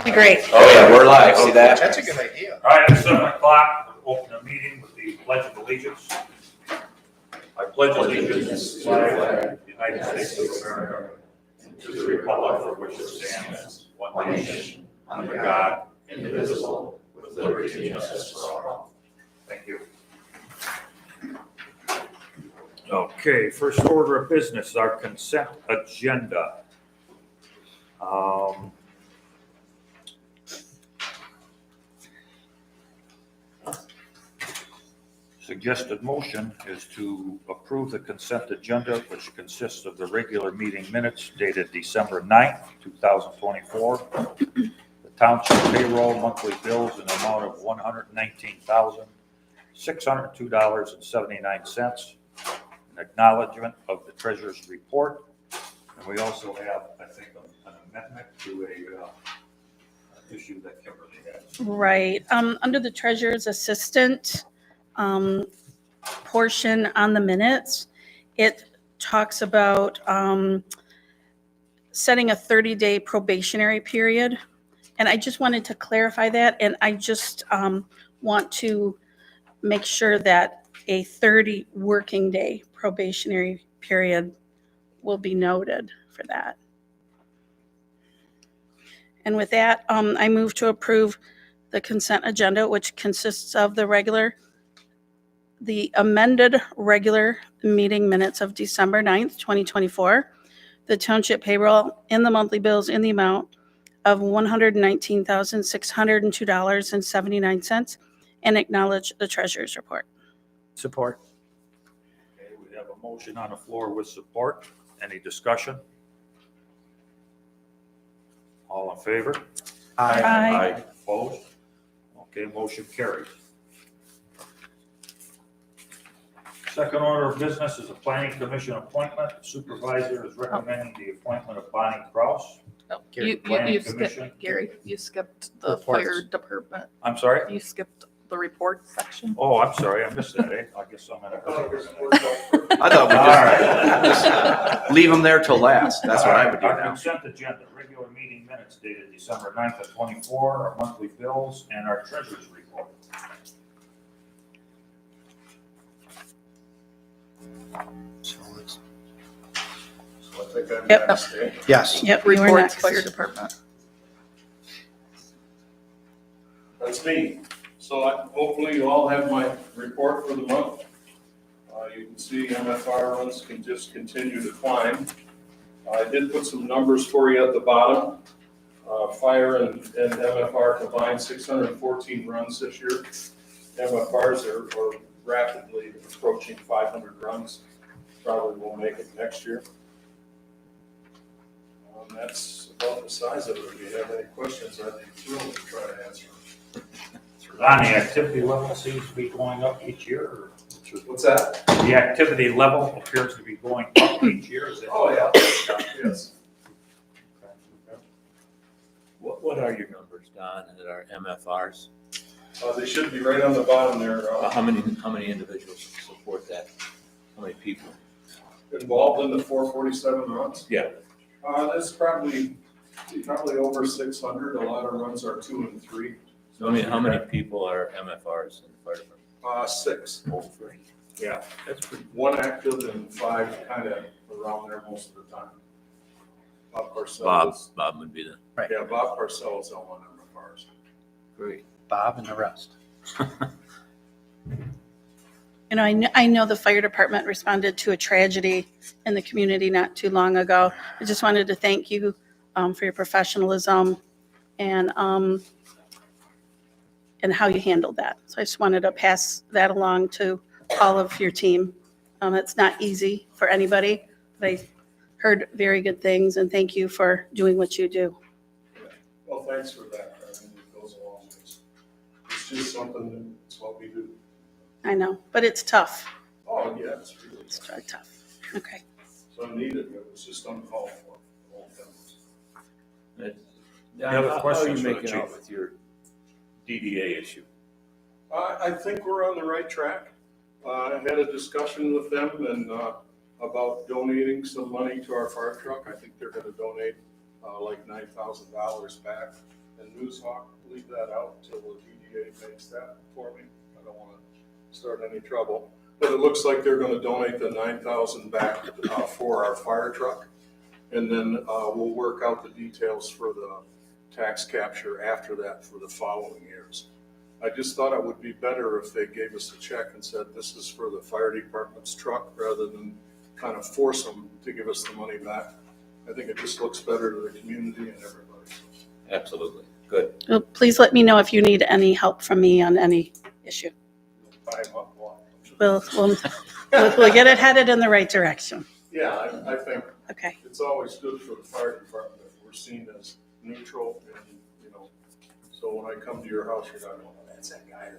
Great. Oh yeah, we're live, see that? That's a good idea. All right, it's 7 o'clock, we'll open the meeting with the Pledge of Allegiance. I pledge allegiance to the flag of the United States of America, and to the republic for which it stands, one nation, under God, indivisible, with liberty and justice for all. Thank you. Okay, first order of business, our consent agenda. Suggested motion is to approve the consent agenda, which consists of the regular meeting minutes dated December 9th, 2024. The township payroll monthly bills in the amount of $119,602.79. An acknowledgement of the treasurer's report. And we also have, I think, an amendment to an issue that Kimberly has. Right. Under the treasurer's assistant portion on the minutes, it talks about setting a 30-day probationary period. And I just wanted to clarify that. And I just want to make sure that a 30 working day probationary period will be noted for that. And with that, I move to approve the consent agenda, which consists of the amended regular meeting minutes of December 9th, 2024, the township payroll in the monthly bills in the amount of $119,602.79, and acknowledge the treasurer's report. Support. Okay, we have a motion on the floor with support. Any discussion? All in favor? Aye. Opposed? Okay, motion carries. Second order of business is a planning commission appointment. The supervisor is recommending the appointment of Bonnie Kraus. You Planning skipped, Commission. Gary, you skipped the Reports. fire department. I'm sorry? You skipped the report section. Oh, I'm sorry, I missed that, eh? I guess I'm in a. I thought we All just leave them there till last. That's what I would do Our now. consent agenda, regular meeting minutes dated December 9th of 24, our monthly bills, and our treasurer's report. So I think I'm Yep. next, eh? Yes. Yep, we were Reports, next. fire department. That's me. So hopefully you all have my report for the month. You can see MFR runs can just continue to climb. I did put some numbers for you at the bottom. Fire and MFR combined 614 runs this year. MFRs are rapidly approaching 500 runs. Probably won't make it next year. That's about the size of it. If you have any questions, I'd be thrilled to try to answer them. Ron, the activity level seems to be going up each year, or? What's that? The activity level appears to be going up each year, is it? Oh, yeah. Yes. What are your numbers, Don, that are MFRs? They should be right on the bottom there. How many individuals support that? How many people? Involved in the 447 runs? Yeah. That's probably over 600. A lot of runs are 2 and 3. So I mean, how many people are MFRs in the fire department? 6. Oh, 3. Yeah. That's pretty. 1 active and 5 kind of around there most of the time. Bob Parcells. Bob would be the. Yeah, Bob Parcells on one MFRs. Great. Bob and the rest. You know, I know the fire department responded to a tragedy in the community not too long ago. I just wanted to thank you for your professionalism and how you handled that. So I just wanted to pass that along to all of your team. It's not easy for anybody, but I heard very good things, and thank you for doing what you do. Well, thanks for that. I mean, it goes along. It's just something that's what we do. I know, but it's tough. Oh, yeah, it's really It's really tough. Okay. so needed. It was just uncalled for. The whole thing was. Any other How are questions you for the making out chief? with your DDA issue? I think we're on the right track. I had a discussion with them and about donating some money to our fire truck. I think they're going to donate like $9,000 back. And News Hawk, leave that out till the DDA makes that for me. I don't want to start any trouble. But it looks like they're going to donate the $9,000 back for our fire truck. And then we'll work out the details for the tax capture after that for the following years. I just thought it would be better if they gave us a check and said, this is for the fire department's truck, rather than kind of force them to give us the money back. I think it just looks better to the community and everybody. Absolutely. Good. Well, please let me know if you need any help from me on any issue. Buy 'em up, well, We'll get it headed in the right direction. yeah, I think Okay. it's always good for the fire department if we're seen as neutral and, so when I come to your house, you're not going, oh, that's that guy.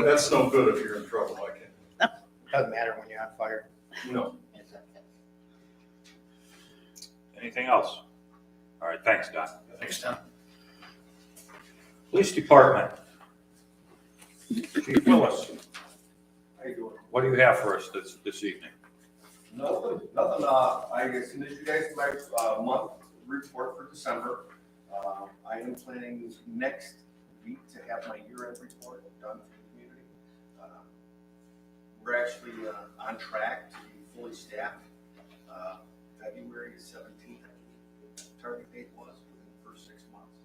That's no good if you're in trouble. I can't. Doesn't matter when you're on fire. No. Anything else? All right, thanks, Don. Thanks, Tom. Police Department. Chief Willis, How you doing? what do you have for us this evening? Nothing. I submitted you guys my month report for December. I am planning next week to have my year-end report done for the community. We're actually on track to be fully staffed. February 17th, the target date was within the first 6 months.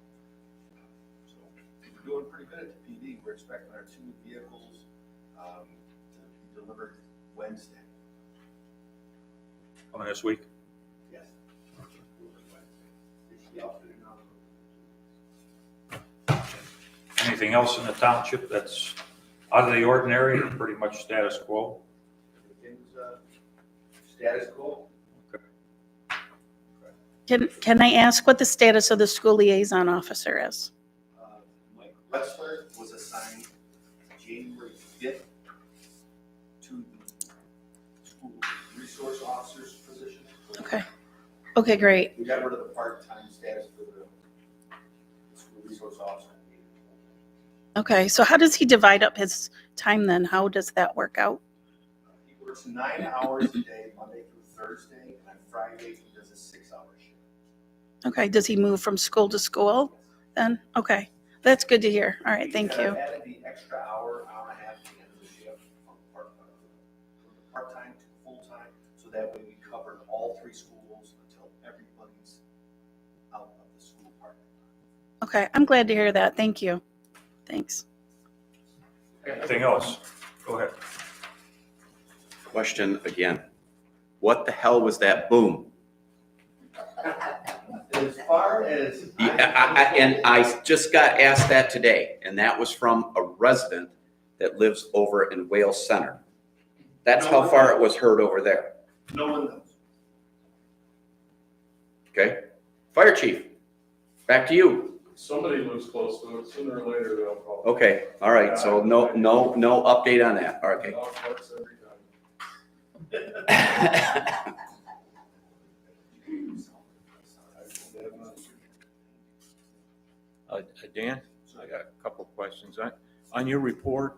So we're doing pretty good at the PD. We're expecting our 2 vehicles to be delivered Wednesday. Coming this week? Yes. They should be outfitted now. Anything else in the township that's out of the ordinary, or pretty much status quo? Everything's status quo. Can I ask what the status of the school liaison officer is? Mike Westler was assigned January 5th to the school resource officer's position. Okay, great. We got rid of the part-time status for the school resource officer. Okay, so how does he divide up his time then? How does that work out? He works 9 hours a day, Monday through Thursday, and on Friday he does a 6-hour shift. Okay, does he move from school to school then? Okay, that's good to hear. All right, thank you. I added the extra hour and a half at the end of the shift from part-time to full-time, so that way we covered all 3 schools until everybody's out of the school parking lot. Okay, I'm glad to hear that. Thank you. Thanks. Anything else? Go ahead. Question again. What the hell was that boom? As far as. And I just got asked that today, and that was from a resident that lives over in Wales Center. That's how far it was heard over there. No one knows. Okay? Fire chief, back to you. Somebody lives close to it. Sooner or later they'll call. Okay, all right, so no update on that. Okay. No, that's every time. Dan, I got a couple of questions. On your report,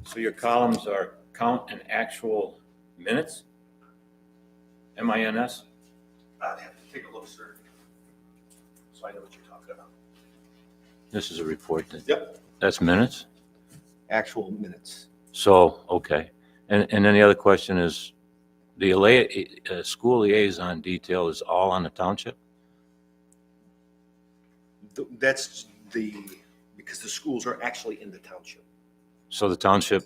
so your columns are count and actual minutes? MINS? I'd have to take a look, sir. So I know what you're talking about. This is a report. Yep. That's minutes? Actual minutes. So, okay. And then the other question is, the school liaison detail is all on the township? That's because the schools are actually in the township. So the township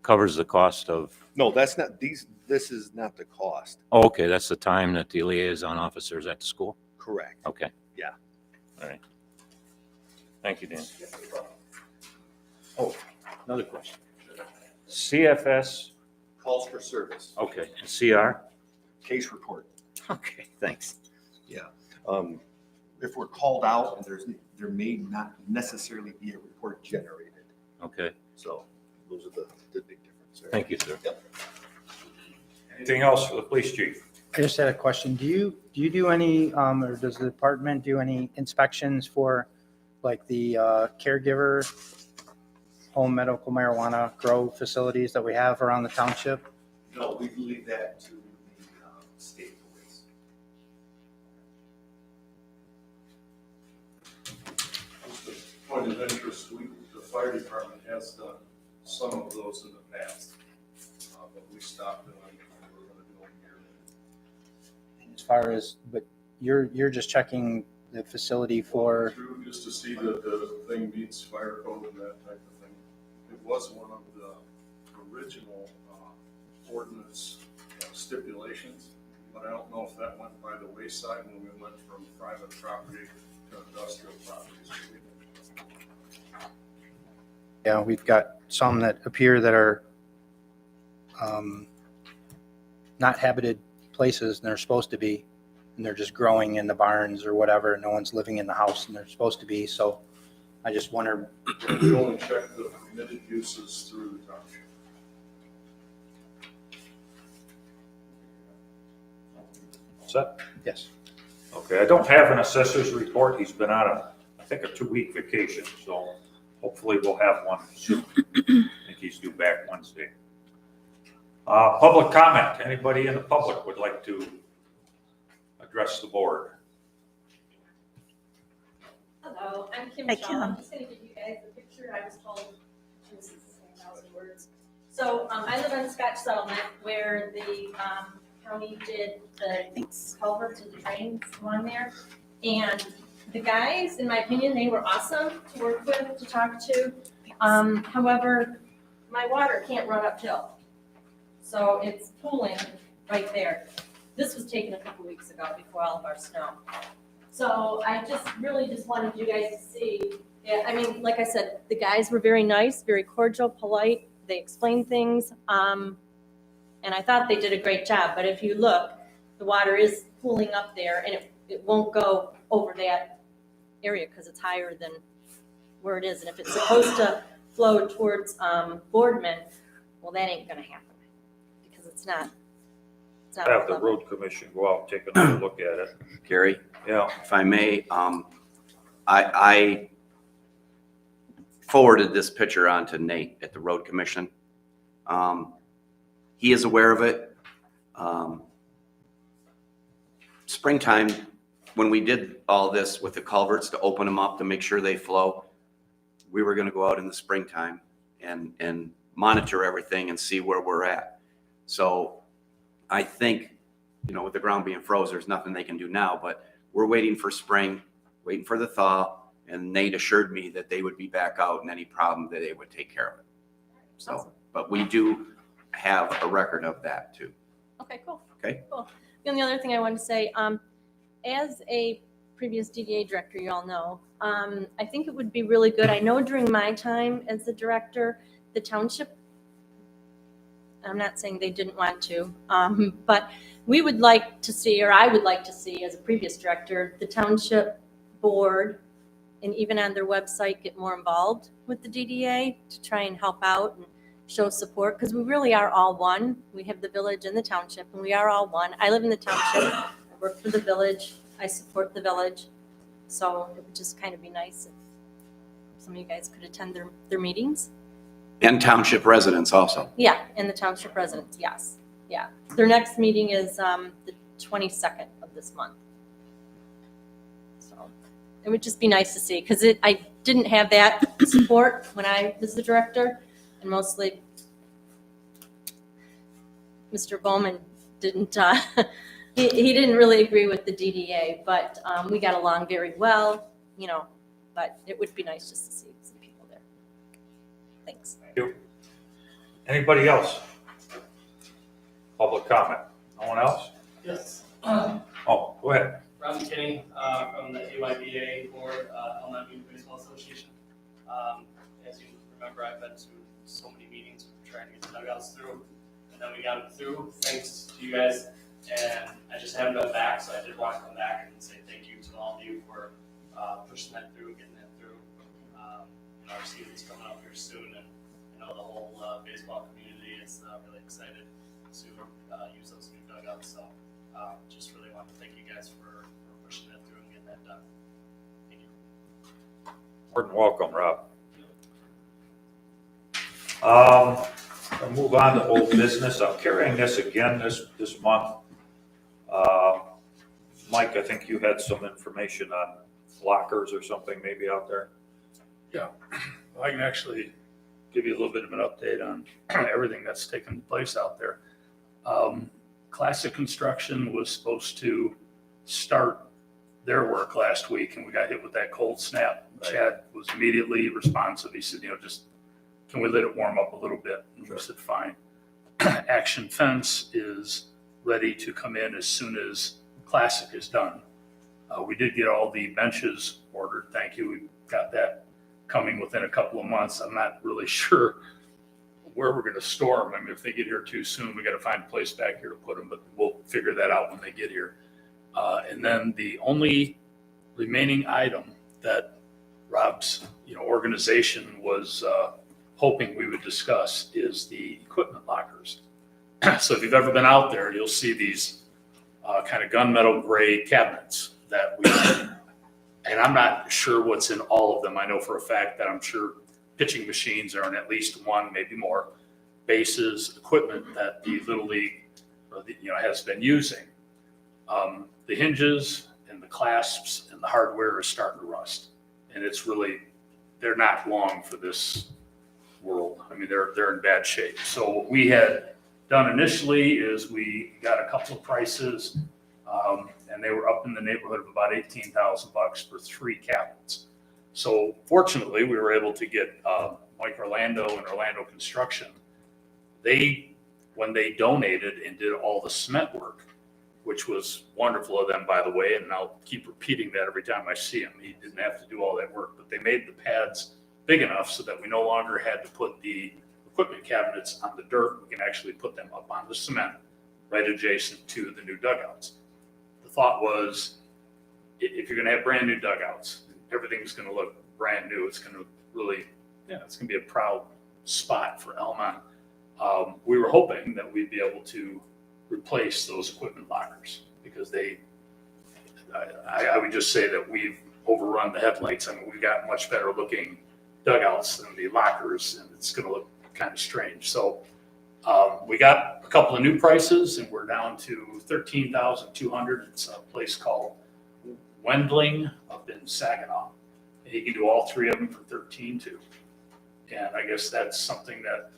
covers the cost of, No, that's not, this is not the cost. oh, okay, that's the time that the liaison officer is at the school? Correct. Okay. Yeah. All right. Thank you, Dan. Oh, another question. CFS, Calls for service, okay, and CR? case report. Okay, thanks. If we're called out and there may not necessarily be a report generated. Okay, So those are the big difference there. thank you, sir. Yep. Anything else for the police chief? I just had a question. Do you do any, or does the department do any inspections for like the caregiver home medical marijuana grow facilities that we have around the township? No, we leave that to the state police. point of interest, the fire department has done some of those in the past, but we stopped doing them. We were gonna do them here. As far as, but you're just checking the facility for, Through just to see that the thing meets fire code and that type of thing. It was one of the original ordinance stipulations, but I don't know if that went by the wayside when we went from private property to industrial properties. yeah, we've got some that appear that are not habited places and they're supposed to be, and they're just growing in the barns or whatever. No one's living in the house and they're supposed to be. So I just wonder. We only check the permitted uses through the township. Set? Yes. Okay, I don't have an assessor's report. He's been on I think a 2-week vacation, so hopefully we'll have one soon. I think he's due back Wednesday. Public comment. Anybody in the public would like to address the board? Hello, I'm Kim Hi, Shaw. Kim. I'm just going to give you guys a picture. I was told this is 1,000 words. So I live on Scotch Settlement where the county did the culverts and the drains along there. And the guys, in my opinion, they were awesome to work with, to talk to. However, my water can't run uphill. So it's pooling right there. This was taken a couple weeks ago before all of our snow. So I really just wanted you guys to see. Yeah, I mean, like I said, the guys were very nice, very cordial, polite. They explained things. And I thought they did a great job. But if you look, the water is pooling up there and it won't go over that area because it's higher than where it is. And if it's supposed to flow towards Boardman, well, that ain't going to happen because it's not. Have the road commission go out and take another look at it. Gary, Yeah. if I may, I forwarded this picture on to Nate at the road commission. He is aware of it. Springtime, when we did all this with the culverts to open them up to make sure they flow, we were gonna go out in the springtime and monitor everything and see where we're at. So I think, with the ground being froze, there's nothing they can do now, but we're waiting for spring, waiting for the thaw, and Nate assured me that they would be back out and any problem that they would take care of it. So, Awesome. but we do have a record of that too. Okay, cool. Okay. Cool. The only other thing I wanted to say, as a previous DDA director, you all know, I think it would be really good. I know during my time as the director, the township, I'm not saying they didn't want to, but we would like to see, or I would like to see as a previous director, the township board and even on their website get more involved with the DDA to try and help out and show support because we really are all one. We have the village and the township and we are all one. I live in the township, I work for the village, I support the village. So it would just kind of be nice if some of you guys could attend their meetings. And township residents also. Yeah, and the township residents, yes. Yeah. Their next meeting is the 22nd of this month. So it would just be nice to see because I didn't have that support when I was the director, and mostly Mr. Bowman didn't. He didn't really agree with the DDA, but we got along very well, But it would be nice just to see some people there. Thanks. Thank you. Anybody else? Public comment? No one else? Yes. Oh, go ahead. Ron McKinney from the AYBA board, Almont Youth Baseball Association. As you remember, I've been to so many meetings trying to get the dugouts through, and then we got them through thanks to you guys. And I just haven't been back, so I did want to come back and say thank you to all of you for pushing that through, getting that through. Our season's coming up here soon, and I know the whole baseball community is really excited to use those new dugouts. So just really want to thank you guys for pushing that through and getting that done. Thank you. More than welcome, Rob. I'll move on to old business. I'm carrying this again this month. Mike, I think you had some information on lockers or something maybe out there. Yeah, I can actually give you a little bit of an update on everything that's taken place out there. Classic Construction was supposed to start their work last week, and we got hit with that cold snap. Right. Chad was immediately responsive. He said, just, can we let it warm up a little bit? And we said, fine. Action Fence is ready to come in as soon as Classic is done. We did get all the benches ordered. Thank you. We got that coming within a couple of months. I'm not really sure where we're going to store them. I mean, if they get here too soon, we got to find a place back here to put them, but we'll figure that out when they get here. And then the only remaining item that Rob's, organization was hoping we would discuss is the equipment lockers. So if you've ever been out there, you'll see these kind of gunmetal gray cabinets that we, and I'm not sure what's in all of them. I know for a fact that I'm sure pitching machines are in at least one, maybe more, bases, equipment that the Little League, has been using. The hinges and the clasps and the hardware is starting to rust, and it's really, they're not long for this world. I mean, they're in bad shape. So what we had done initially is we got a couple of prices, and they were up in the neighborhood of about $18,000 for 3 cabinets. So fortunately, we were able to get Mike Orlando and Orlando Construction. When they donated and did all the cement work, which was wonderful of them, by the way, and I'll keep repeating that every time I see him. He didn't have to do all that work, but they made the pads big enough so that we no longer had to put the equipment cabinets on the dirt. We can actually put them up on the cement right adjacent to the new dugouts. The thought was, if you're going to have brand new dugouts, everything's going to look brand new. It's going to really, it's going to be a proud spot for Almont. We were hoping that we'd be able to replace those equipment lockers because I would just say that we've overrun the headlights. I mean, we've got much better looking dugouts than the lockers, and it's going to look kind of strange. So we got a couple of new prices, and we're down to $13,200. It's a place called Wendling up in Saginaw. And you can do all 3 of them for $13,200. And I guess that's something that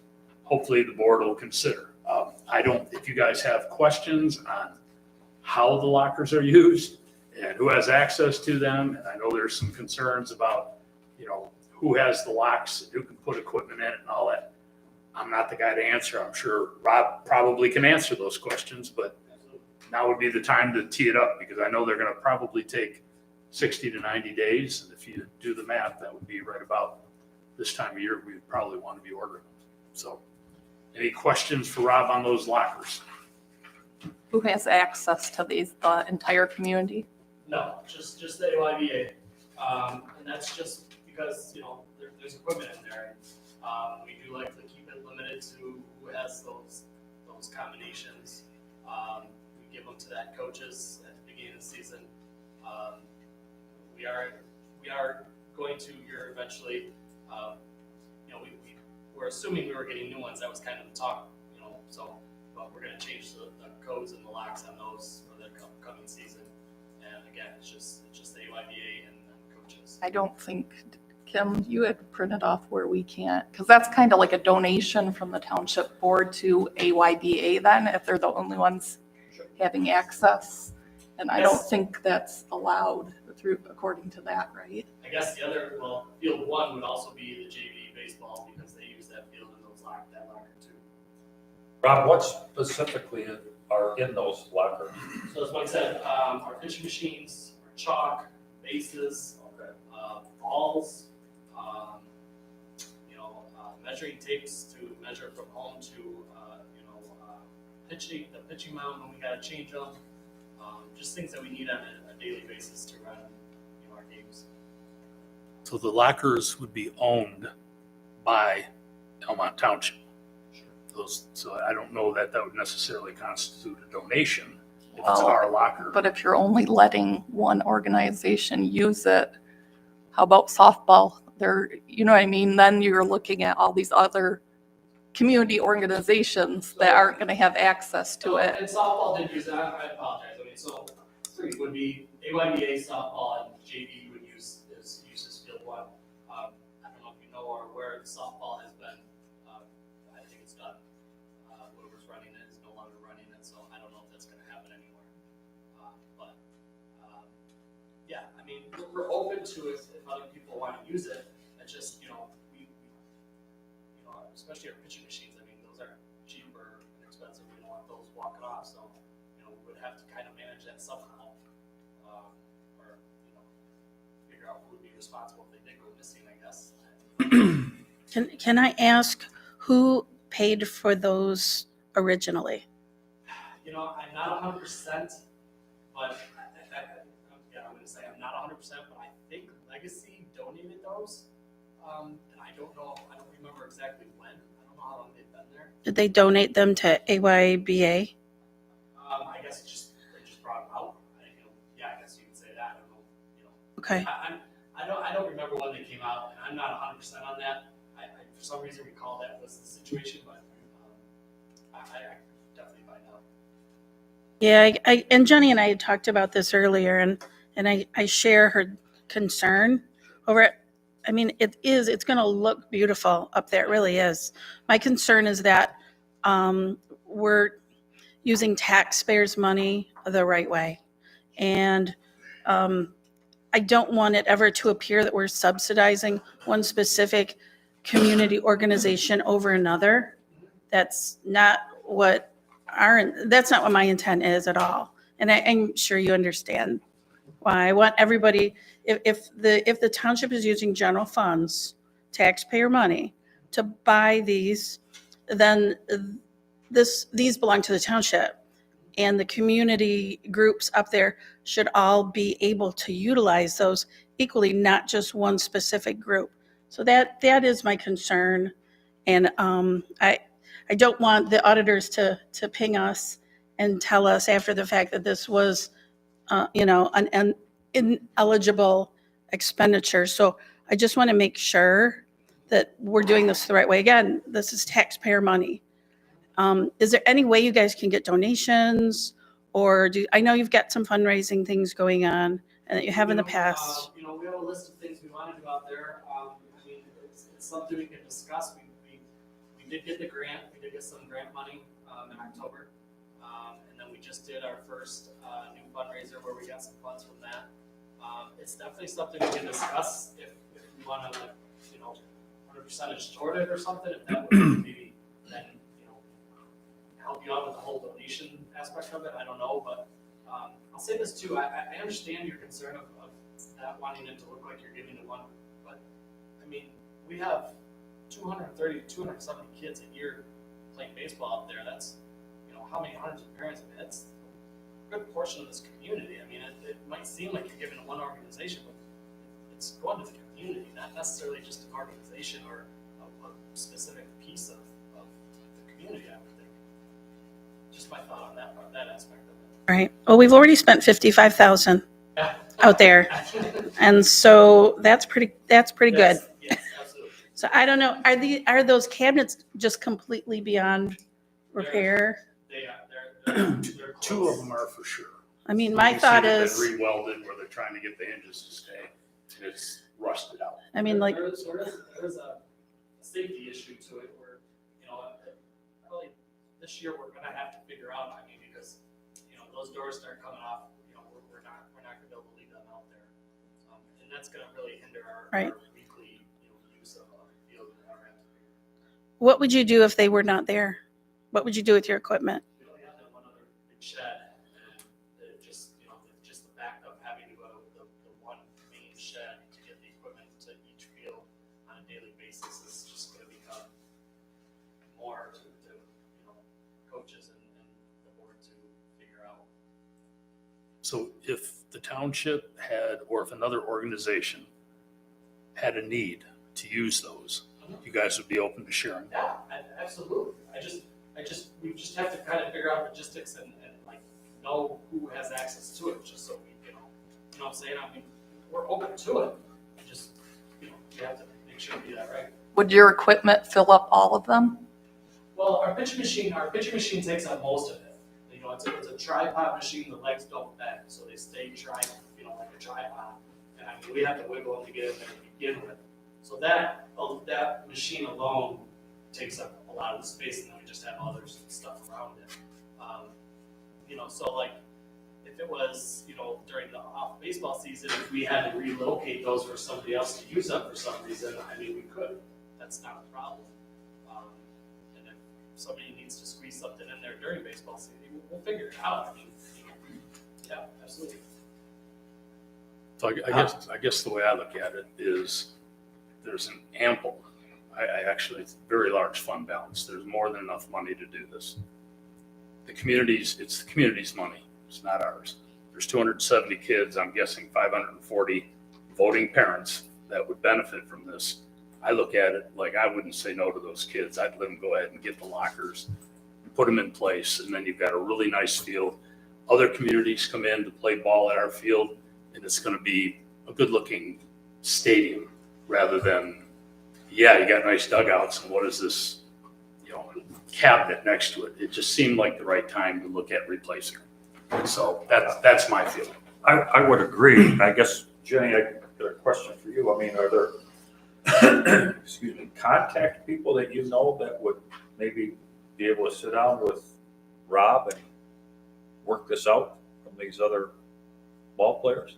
hopefully the board will consider. If you guys have questions on how the lockers are used and who has access to them, and I know there's some concerns about, who has the locks and who can put equipment in it and all that. I'm not the guy to answer. I'm sure Rob probably can answer those questions, but now would be the time to tee it up because I know they're going to probably take 60 to 90 days. And if you do the math, that would be right about this time of year. We'd probably want to be ordering them. So any questions for Rob on those lockers? Who has access to these, the entire community? No, just the AYBA. And that's just because, there's equipment in there. We do like to keep it limited to who has those combinations. We give them to that coaches at the beginning of the season. We are going to here eventually, we're assuming we were getting new ones. That was kind of the talk, but we're going to change the codes and the locks on those for the coming season. And again, it's just the AYBA and the coaches. I don't think, Kim, you had printed off where we can't, because that's kind of like a donation from the township board to AYBA then, if they're the only ones having access. And I don't think that's allowed according to that, right? I guess field 1 would also be the JV baseball because they use that field in that locker too. Rob, what specifically are in those lockers? So as Mike said, our pitching machines, our chalk, bases, balls, measuring tapes to measure from home to, the pitching mound when we got to change them. Just things that we need on a daily basis to run, our games. So the lockers would be owned by Almont Township. So I don't know that would necessarily constitute a donation if it's our locker. But if you're only letting one organization use it, how about softball? You know what I mean? Then you're looking at all these other community organizations that aren't going to have access to it. And softball did use that. I apologize. So 3 would be AYBA, softball, and JV would use field 1. I don't or where softball has been, I think it's done. Whoever's running it is no longer running it, so I don't know if that's gonna happen anymore. Yeah, I mean, we're open to it if other people wanna use it, it's just, especially our pitching machines, I mean, those are cheaper and expensive, we don't want those walking off, so, we would have to kind of manage that somehow. Or, figure out who would be responsible if they did go missing, I guess. Can I ask who paid for those originally? I'm not 100%, but I'm gonna say I'm not 100%, but I think Legacy donated those. And I don't remember exactly when. I don't know how long they've been there. Did they donate them to AYBA? I guess they just brought them out. Yeah, I guess you could say that. I don't know. Okay. I don't remember when they came out, and I'm not 100% on that. I for some reason recall that was the situation, but I definitely find out. Yeah, and Jenny and I had talked about this earlier, and I share her concern over it. I mean, it's going to look beautiful up there. It really is. My concern is that we're using taxpayers' money the right way. And I don't want it ever to appear that we're subsidizing one specific community organization over another. That's not what my intent is at all. And I'm sure you understand why. I want everybody, if the township is using general funds, taxpayer money, to buy these, then these belong to the township. And the community groups up there should all be able to utilize those equally, not just one specific group. So that is my concern. And I don't want the auditors to ping us and tell us after the fact that this was an ineligible expenditure. So I just want to make sure that we're doing this the right way. Again, this is taxpayer money. Is there any way you guys can get donations, or I know you've got some fundraising things going on and that you have in the past? We have a list of things we want to do out there. It's something we can discuss. We did get the grant. We did get some grant money in October. And then we just did our first new fundraiser where we got some funds from that. It's definitely something we can discuss if we want to, 100% toward it or something. If that would maybe then, help you out with the whole donation aspect of it. I don't know, but I'll say this too. I understand your concern of that wanting it to look like you're giving to one, but I mean, we have 230, 270 kids a year playing baseball out there. That's how many hundreds of parents? I mean, that's a good portion of this community. I mean, it might seem like you're giving to one organization, but it's going to the community, not necessarily just an organization or a specific piece of the community, I would think. Just my thought on that part, that aspect of it. Right. Well, we've already spent $55,000 out there, and so that's pretty good. Yes, absolutely. So I don't know. Are those cabinets just completely beyond repair? They are. They're Two of them are for sure. I mean, my You see thought they've is, been rewelded where they're trying to get the hinges to stay, and it's rusted out. I mean, like, there is a safety issue to it where, probably this year we're gonna have to figure out, I mean, because, those doors start coming off, we're not gonna be able to leave them out there. And that's gonna really hinder our weekly, use of the field. what would you do if they were not there? What would you do with your equipment? We only have that one other big shed, and just the fact of having to go to the one main shed to get the equipment to each field on a daily basis is just gonna become more to coaches and the board to figure out. So if the township had, or if another organization had a need to use those, you guys would be open to sharing? Yeah, absolutely. We just have to kind of figure out logistics and know who has access to it, just so we, you know what I'm saying? I mean, we're open to it. We have to make sure we do that right. Would your equipment fill up all of them? Well, our pitching machine takes up most of it. It's a tripod machine. The legs don't bend, so they stay like a tripod. And I mean, we have to wiggle them to get in there to begin with. So that machine alone takes up a lot of the space, and then we just have other stuff around it. So like, if it was, during the off baseball season, if we had to relocate those for somebody else to use them for some reason, I mean, we could. That's not a problem. And if somebody needs to squeeze something in there during baseball season, we'll figure it out. I mean, yeah, absolutely. So I guess the way I look at it is there's an ample, it's a very large fund balance. There's more than enough money to do this. It's the community's money. It's not ours. There's 270 kids, I'm guessing 540 voting parents that would benefit from this. I look at it like I wouldn't say no to those kids. I'd let them go ahead and get the lockers, put them in place, and then you've got a really nice field. Other communities come in to play ball at our field, and it's going to be a good-looking stadium rather than, you got nice dugouts, and what is this, cabinet next to it? It just seemed like the right time to look at replacing it. So that's my feeling. I would agree. I guess, Jenny, I got a question for you. I mean, are there, excuse me, contact people that you know that would maybe be able to sit down with Rob and work this out from these other ball players?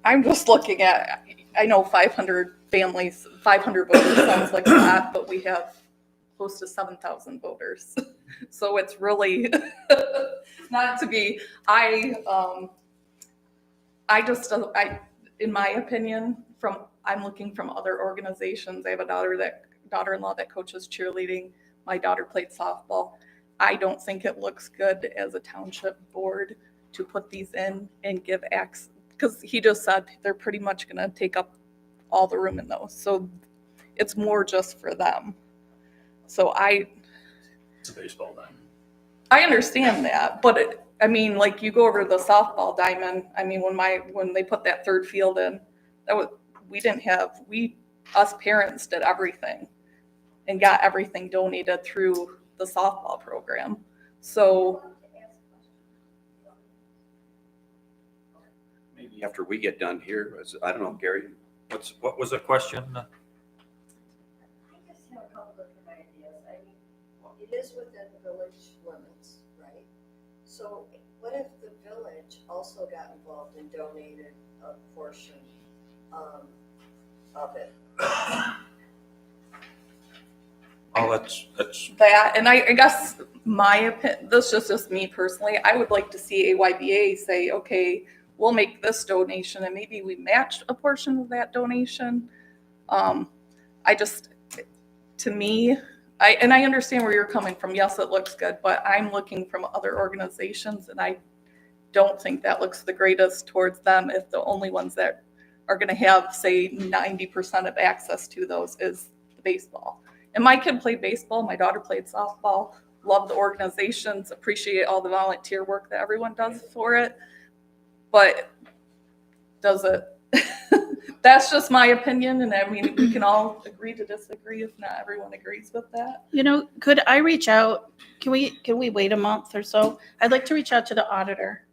I'm just looking at, I know 500 families, 500 voters sounds like a lot, but we have close to 7,000 voters. So it's really not to be, in my opinion, I'm looking from other organizations. I have a daughter-in-law that coaches cheerleading. My daughter played softball. I don't think it looks good as a township board to put these in and give access, because he just said they're pretty much going to take up all the room in those. So it's more just for them. So It's a baseball diamond. I understand that, but like you go over to the softball diamond. I mean, when they put that third field in, us parents did everything and got everything donated through the softball program. So Maybe after we get done here, I don't know, Gary, What was the question? I just have a couple different ideas. I mean, it is within the village limits, right? So what if the village also got involved and donated a portion of it? Oh, that's that, and I guess my opinion, this is just me personally, I would like to see AYBA say, okay, we'll make this donation and maybe we match a portion of that donation. To me, I understand where you're coming from. Yes, it looks good, but I'm looking from other organizations and I don't think that looks the greatest towards them if the only ones that are going to have, say, 90% of access to those is the baseball. And my kid played baseball. My daughter played softball. Love the organizations. Appreciate all the volunteer work that everyone does for it. But does it? That's just my opinion. And I mean, we can all agree to disagree if not everyone agrees with that. Could I reach out? Can we wait a month or so? I'd like to reach out to the auditor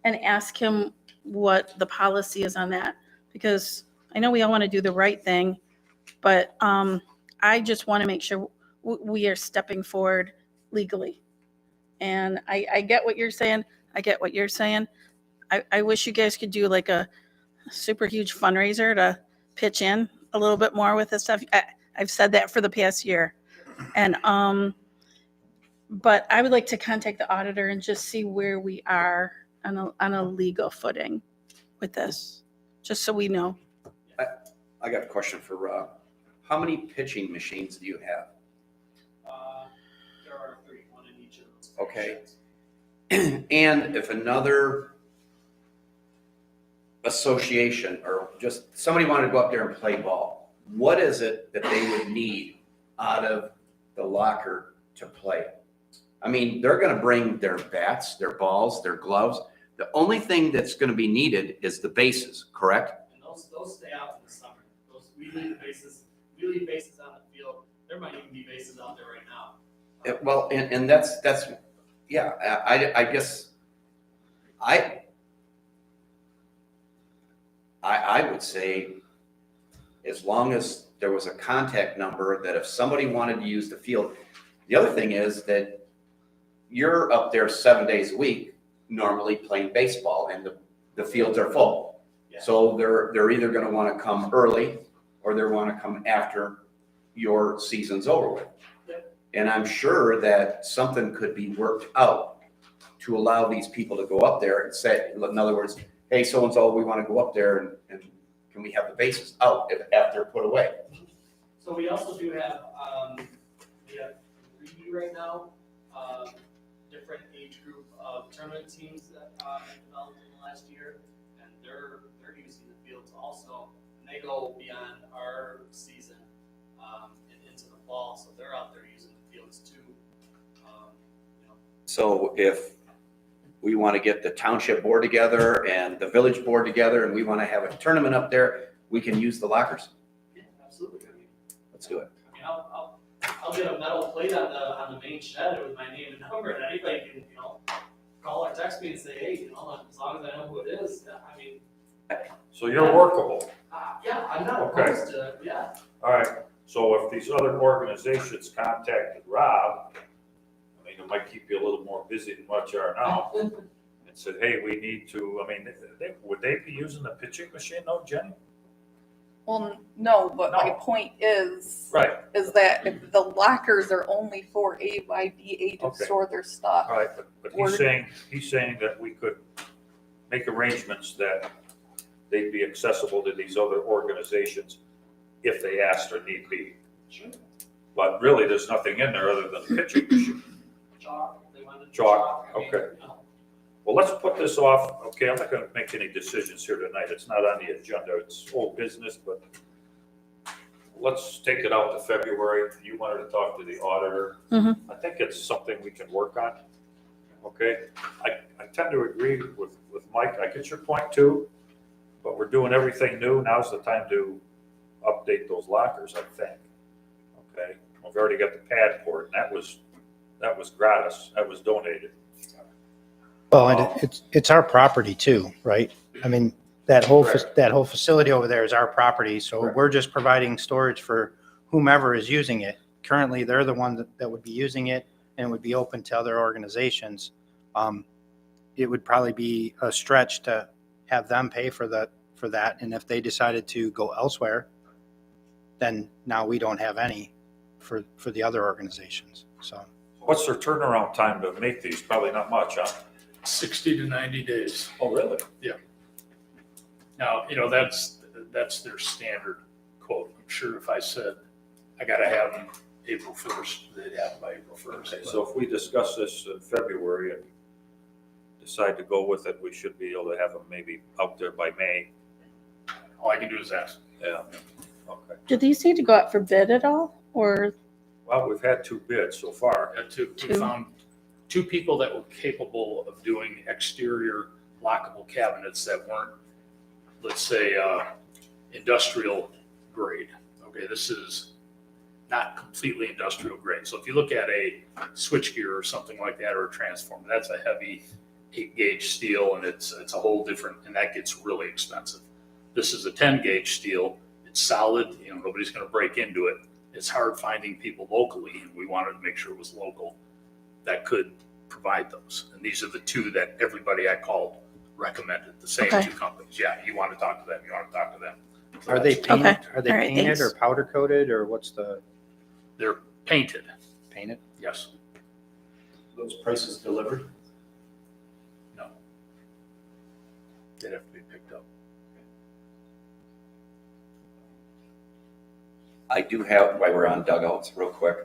and ask him what the policy is on that, because I know we all want to do the right thing, but I just want to make sure we are stepping forward legally. And I get what you're saying. I wish you guys could do like a super huge fundraiser to pitch in a little bit more with this stuff. I've said that for the past year. And but I would like to contact the auditor and just see where we are on a legal footing with this, just so we know. I got a question for Rob. How many pitching machines do you have? There are 31 in each of those. Okay. And if another association or just somebody wanted to go up there and play ball, what is it that they would need out of the locker to play? I mean, they're going to bring their bats, their balls, their gloves. The only thing that's going to be needed is the bases, correct? And those stay out in the summer. We leave bases on the field. There might even be bases out there right now. Well, and that's yeah. I guess I would say as long as there was a contact number that if somebody wanted to use the field. The other thing is that you're up there 7 days a week, normally playing baseball, and the fields are full. Yeah. So they're either gonna wanna come early, or they wanna come after your season's over with. Yep. And I'm sure that something could be worked out to allow these people to go up there and say, in other words, hey, so-and-so, we wanna go up there and can we have the bases out after they're put away? So we also do have, we have 3 right now, different age group of tournament teams that have developed in the last year, and they're using the fields also, and they go beyond our season, and into the fall, so they're out there using the fields too. So if we want to get the township board together and the village board together and we want to have a tournament up there, we can use the lockers. Yeah, absolutely. I mean, Let's do it. I mean, I'll get a metal plate on the main shed with my name and number, and anybody can, call or text me and say, hey, as long as I know who it is, I mean. So you're workable. Yeah, I'm not Okay. opposed to, yeah. All right, so if these other organizations contacted Rob, I mean, it might keep you a little more busy than what you are now, and said, hey, we need to, I mean, would they be using the pitching machine though, Jenny? Well, no, but my No. point is Right, is that if the lockers are only for AYBA to Okay. store their stuff. all right, but Or- he's saying that we could make arrangements that they'd be accessible to these other organizations if they asked or need be. Sure. But really, there's nothing in there other than the pitching machine. Chalk, if they wanted to Chalk, I mean, okay. Well, let's put this off, okay, I'm not gonna make any decisions here tonight, it's not on the agenda, it's old business, but let's take it out to February, you wanted to talk to the auditor. Mhm. I think it's something we can work on, okay? I tend to agree with Mike, I get your point too, but we're doing everything new, now's the time to update those lockers, I think, okay? We've already got the pad for it, and that was gratis, that was donated. Well, and it's our property too, right? I mean, that whole facility over there is our property, so Correct. we're just providing storage for whomever is using it. Currently, they're the one that would be using it and would be open to other organizations. It would probably be a stretch to have them pay for that, and if they decided to go elsewhere, then now we don't have any for the other organizations, so. What's their turnaround time to make these? Probably not much, huh? 60 to 90 days. Oh, really? Now, that's their standard quote. I'm sure if I said, I gotta have them April 1st, they'd have them by April 1st. Okay, so if we discuss this in February and decide to go with it, we should be able to have them maybe out there by May. All I can do is ask. Yeah, okay. Do these need to go out for bid at all, or? Well, we've had 2 bids so far. We found 2 people that were capable of doing exterior lockable cabinets that weren't, let's say, industrial grade. Okay, this is not completely industrial grade. So if you look at a switchgear or something like that, or a transformer, that's a heavy 8-gauge steel, and it's a whole different, and that gets really expensive. This is a 10-gauge steel. It's solid. Nobody's going to break into it. It's hard finding people locally, and we wanted to make sure it was local that could provide those. And these are the 2 that everybody I called recommended, the same Okay. 2 companies. Yeah, you want to talk to them, you want to talk to them. So Are they that's- painted, Okay. are they All right, painted thanks. or powder coated, or what's the They're painted, painted? yes. Those prices delivered? No. They'd have to be picked up. I do have, while we're on dugouts, real quick,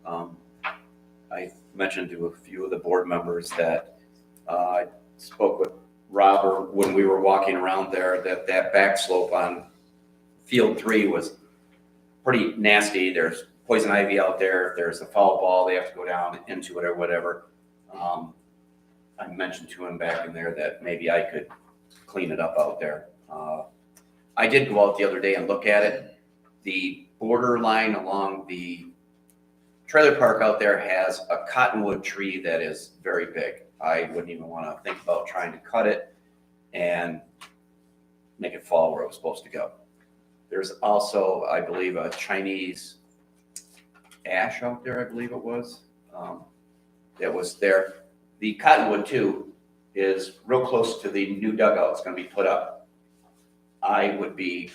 I mentioned to a few of the board members that I spoke with Robert when we were walking around there, that back slope on field 3 was pretty nasty. There's poison ivy out there. If there's a foul ball, they have to go down into it or whatever. I mentioned to him back in there that maybe I could clean it up out there. I did go out the other day and look at it. The borderline along the trailer park out there has a cottonwood tree that is very big. I wouldn't even want to think about trying to cut it and make it fall where it was supposed to go. There's also, I believe, a Chinese ash out there, I believe it was, that was there. The Cottonwood too is real close to the new dugout that's gonna be put up. I would be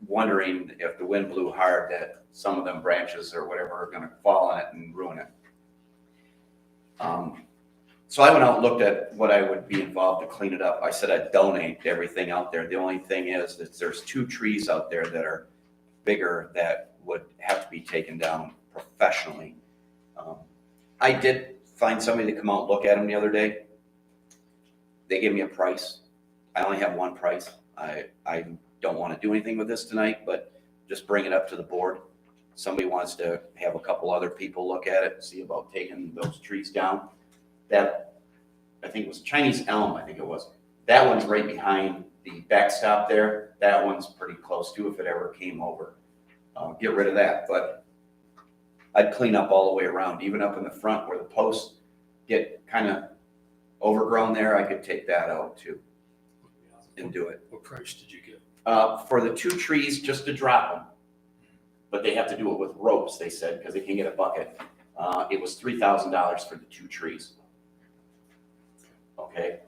wondering if the wind blew hard that some of them branches or whatever are gonna fall on it and ruin it. So I went out and looked at what I would be involved to clean it up. I said I'd donate everything out there. The only thing is that there's 2 trees out there that are bigger that would have to be taken down professionally. I did find somebody to come out and look at them the other day. They gave me a price. I only have one price. I don't want to do anything with this tonight, but just bring it up to the board. Somebody wants to have a couple other people look at it and see about taking those trees down. That, I think it was Chinese elm, I think it was. That one's right behind the backstop there. That one's pretty close to if it ever came over. Get rid of that, but I'd clean up all the way around, even up in the front where the posts get kind of overgrown there. I could take that out too and do it. What price did you get? For the 2 trees, just to drop them, but they have to do it with ropes, they said, because they can't get a bucket. It was $3,000 for the 2 trees. Okay,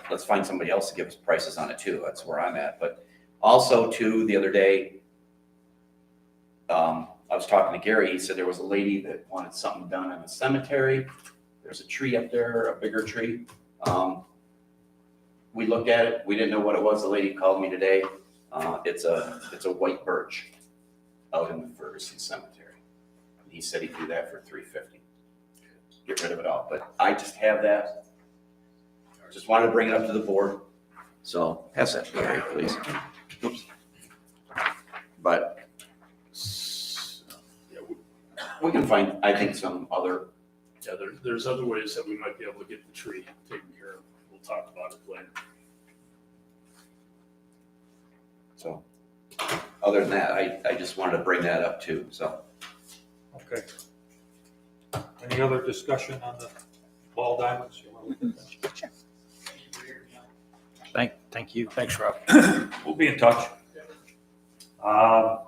let's find somebody else to give us prices on it too. That's where I'm at. But also too, the other day, I was talking to Gary. He said there was a lady that wanted something done in the cemetery. There's a tree up there, a bigger tree. We looked at it. We didn't know what it was. The lady called me today. It's a white birch out in the Ferguson Cemetery. He said he'd do that for $350. Get rid of it all. But I just have that. Just wanted to bring it up to the board. So pass that, Gary, please. Oops. But we can find, I think, some other. Yeah, there's other ways that we might be able to get the tree taken care of. We'll talk about it later. So other than that, I just wanted to bring that up too, so. Okay. Any other discussion on the ball diamonds? You want to look at that? Thank you. Thanks, Rob. We'll be in touch. The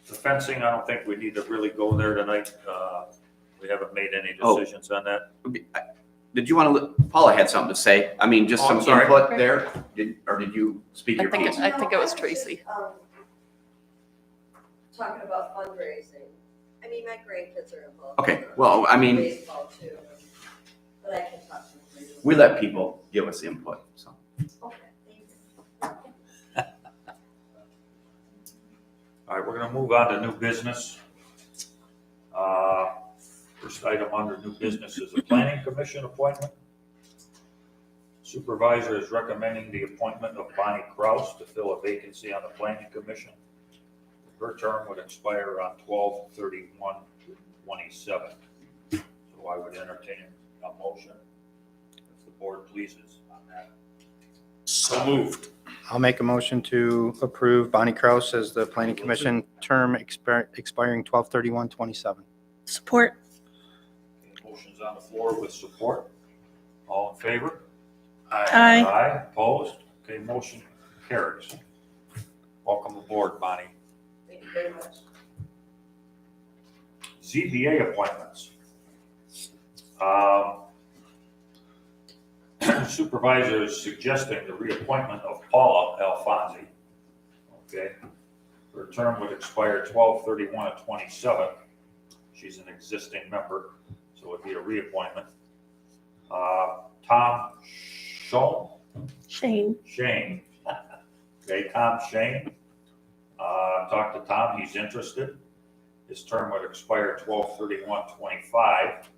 fencing, I don't think we need to really go there tonight. We haven't made any decisions on that. Did you want to, Paula had something to say. I mean, just some sorry. input there. Or did you speak I your think piece? it was Tracy. Talking about fundraising, I mean, my grandkids are involved. Okay, well, I mean, Baseball too, but I can talk to them later. we let people give us input, so. Okay, thank you. All right, we're gonna move on to new business. First item under new business is a planning commission appointment. Supervisor is recommending the appointment of Bonnie Kraus to fill a vacancy on the planning commission. Her term would expire on 12/31/27. So I would entertain a motion, if the board pleases, on that. So moved. I'll make a motion to approve Bonnie Kraus as the planning commission term expiring 12/31/27. Support. Motion's on the floor with support. All in favor? Aye. Aye, opposed? Okay, motion carries. Welcome aboard, Bonnie. Thank you very much. ZBA appointments. Supervisor is suggesting the reappointment of Paula Alfonsi. Okay, her term would expire 12/31/27. She's an existing member, so it would be a reappointment. Tom Shane. Shane. Okay, Tom Shane. Talked to Tom, he's interested. His term would expire 12/31/25.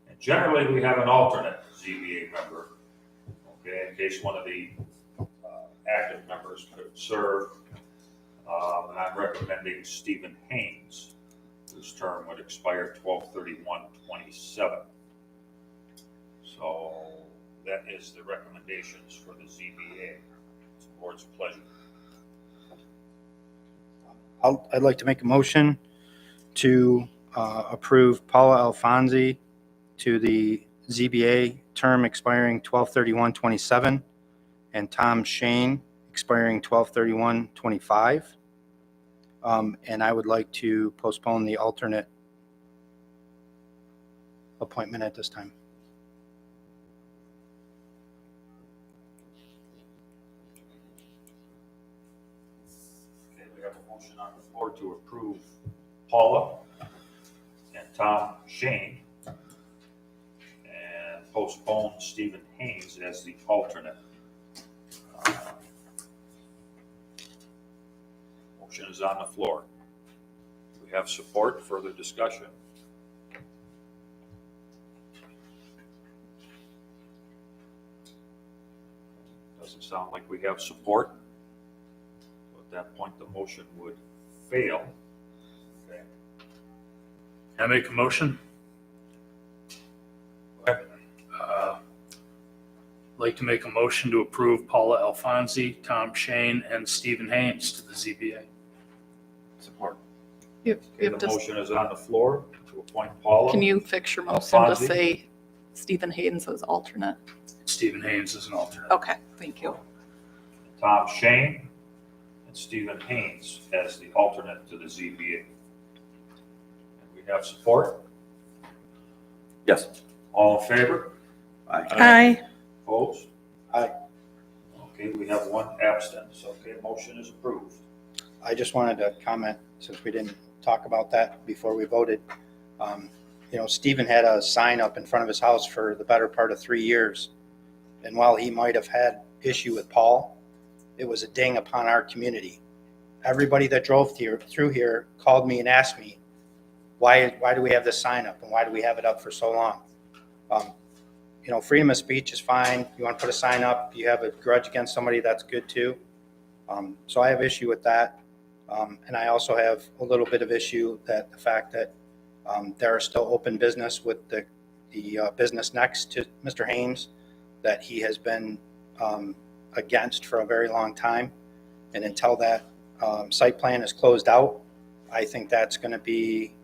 And generally, we have an alternate ZBA member, okay, in case one of the active members could serve. And I'm recommending Stephen Haynes, whose term would expire 12/31/27. So that is the recommendations for the ZBA. It's the board's pleasure. I'd like to make a motion to approve Paula Alfonsi to the ZBA term expiring 12/31/27 and Tom Shane expiring 12/31/25. And I would like to postpone the alternate appointment at this time. Okay, we have a motion on the floor to approve Paula and Tom Shane and postpone Stephen Haynes as the alternate. Motion is on the floor. We have support, further discussion. Doesn't sound like we have support. So at that point, the motion would fail. Okay. Can I make a motion? Okay. Like to make a motion to approve Paula Alfonsi, Tom Shane, and Stephen Haynes to the ZBA. Support. You Okay, have the to, motion is on the floor to appoint Paula. can you fix your motion to Alfonsi. say Stephen Haynes as alternate? Stephen Haynes is an alternate. Okay, thank you. Tom Shane and Stephen Haynes as the alternate to the ZBA. And we have support? Yes. All in favor? Aye. Aye. Opposed? Aye. Okay, we have one absence. Okay, motion is approved. I just wanted to comment, since we didn't talk about that before we voted. Stephen had a sign up in front of his house for the better part of 3 years. And while he might have had issue with Paul, it was a ding upon our community. Everybody that drove through here called me and asked me, why do we have this sign up and why do we have it up for so long? Freedom of speech is fine. You want to put a sign up, you have a grudge against somebody, that's good too. So I have issue with that. And I also have a little bit of issue that the fact that there are still open business with the business next to Mr. Haynes that he has been against for a very long time. And until that site plan is closed out, I think that's going to be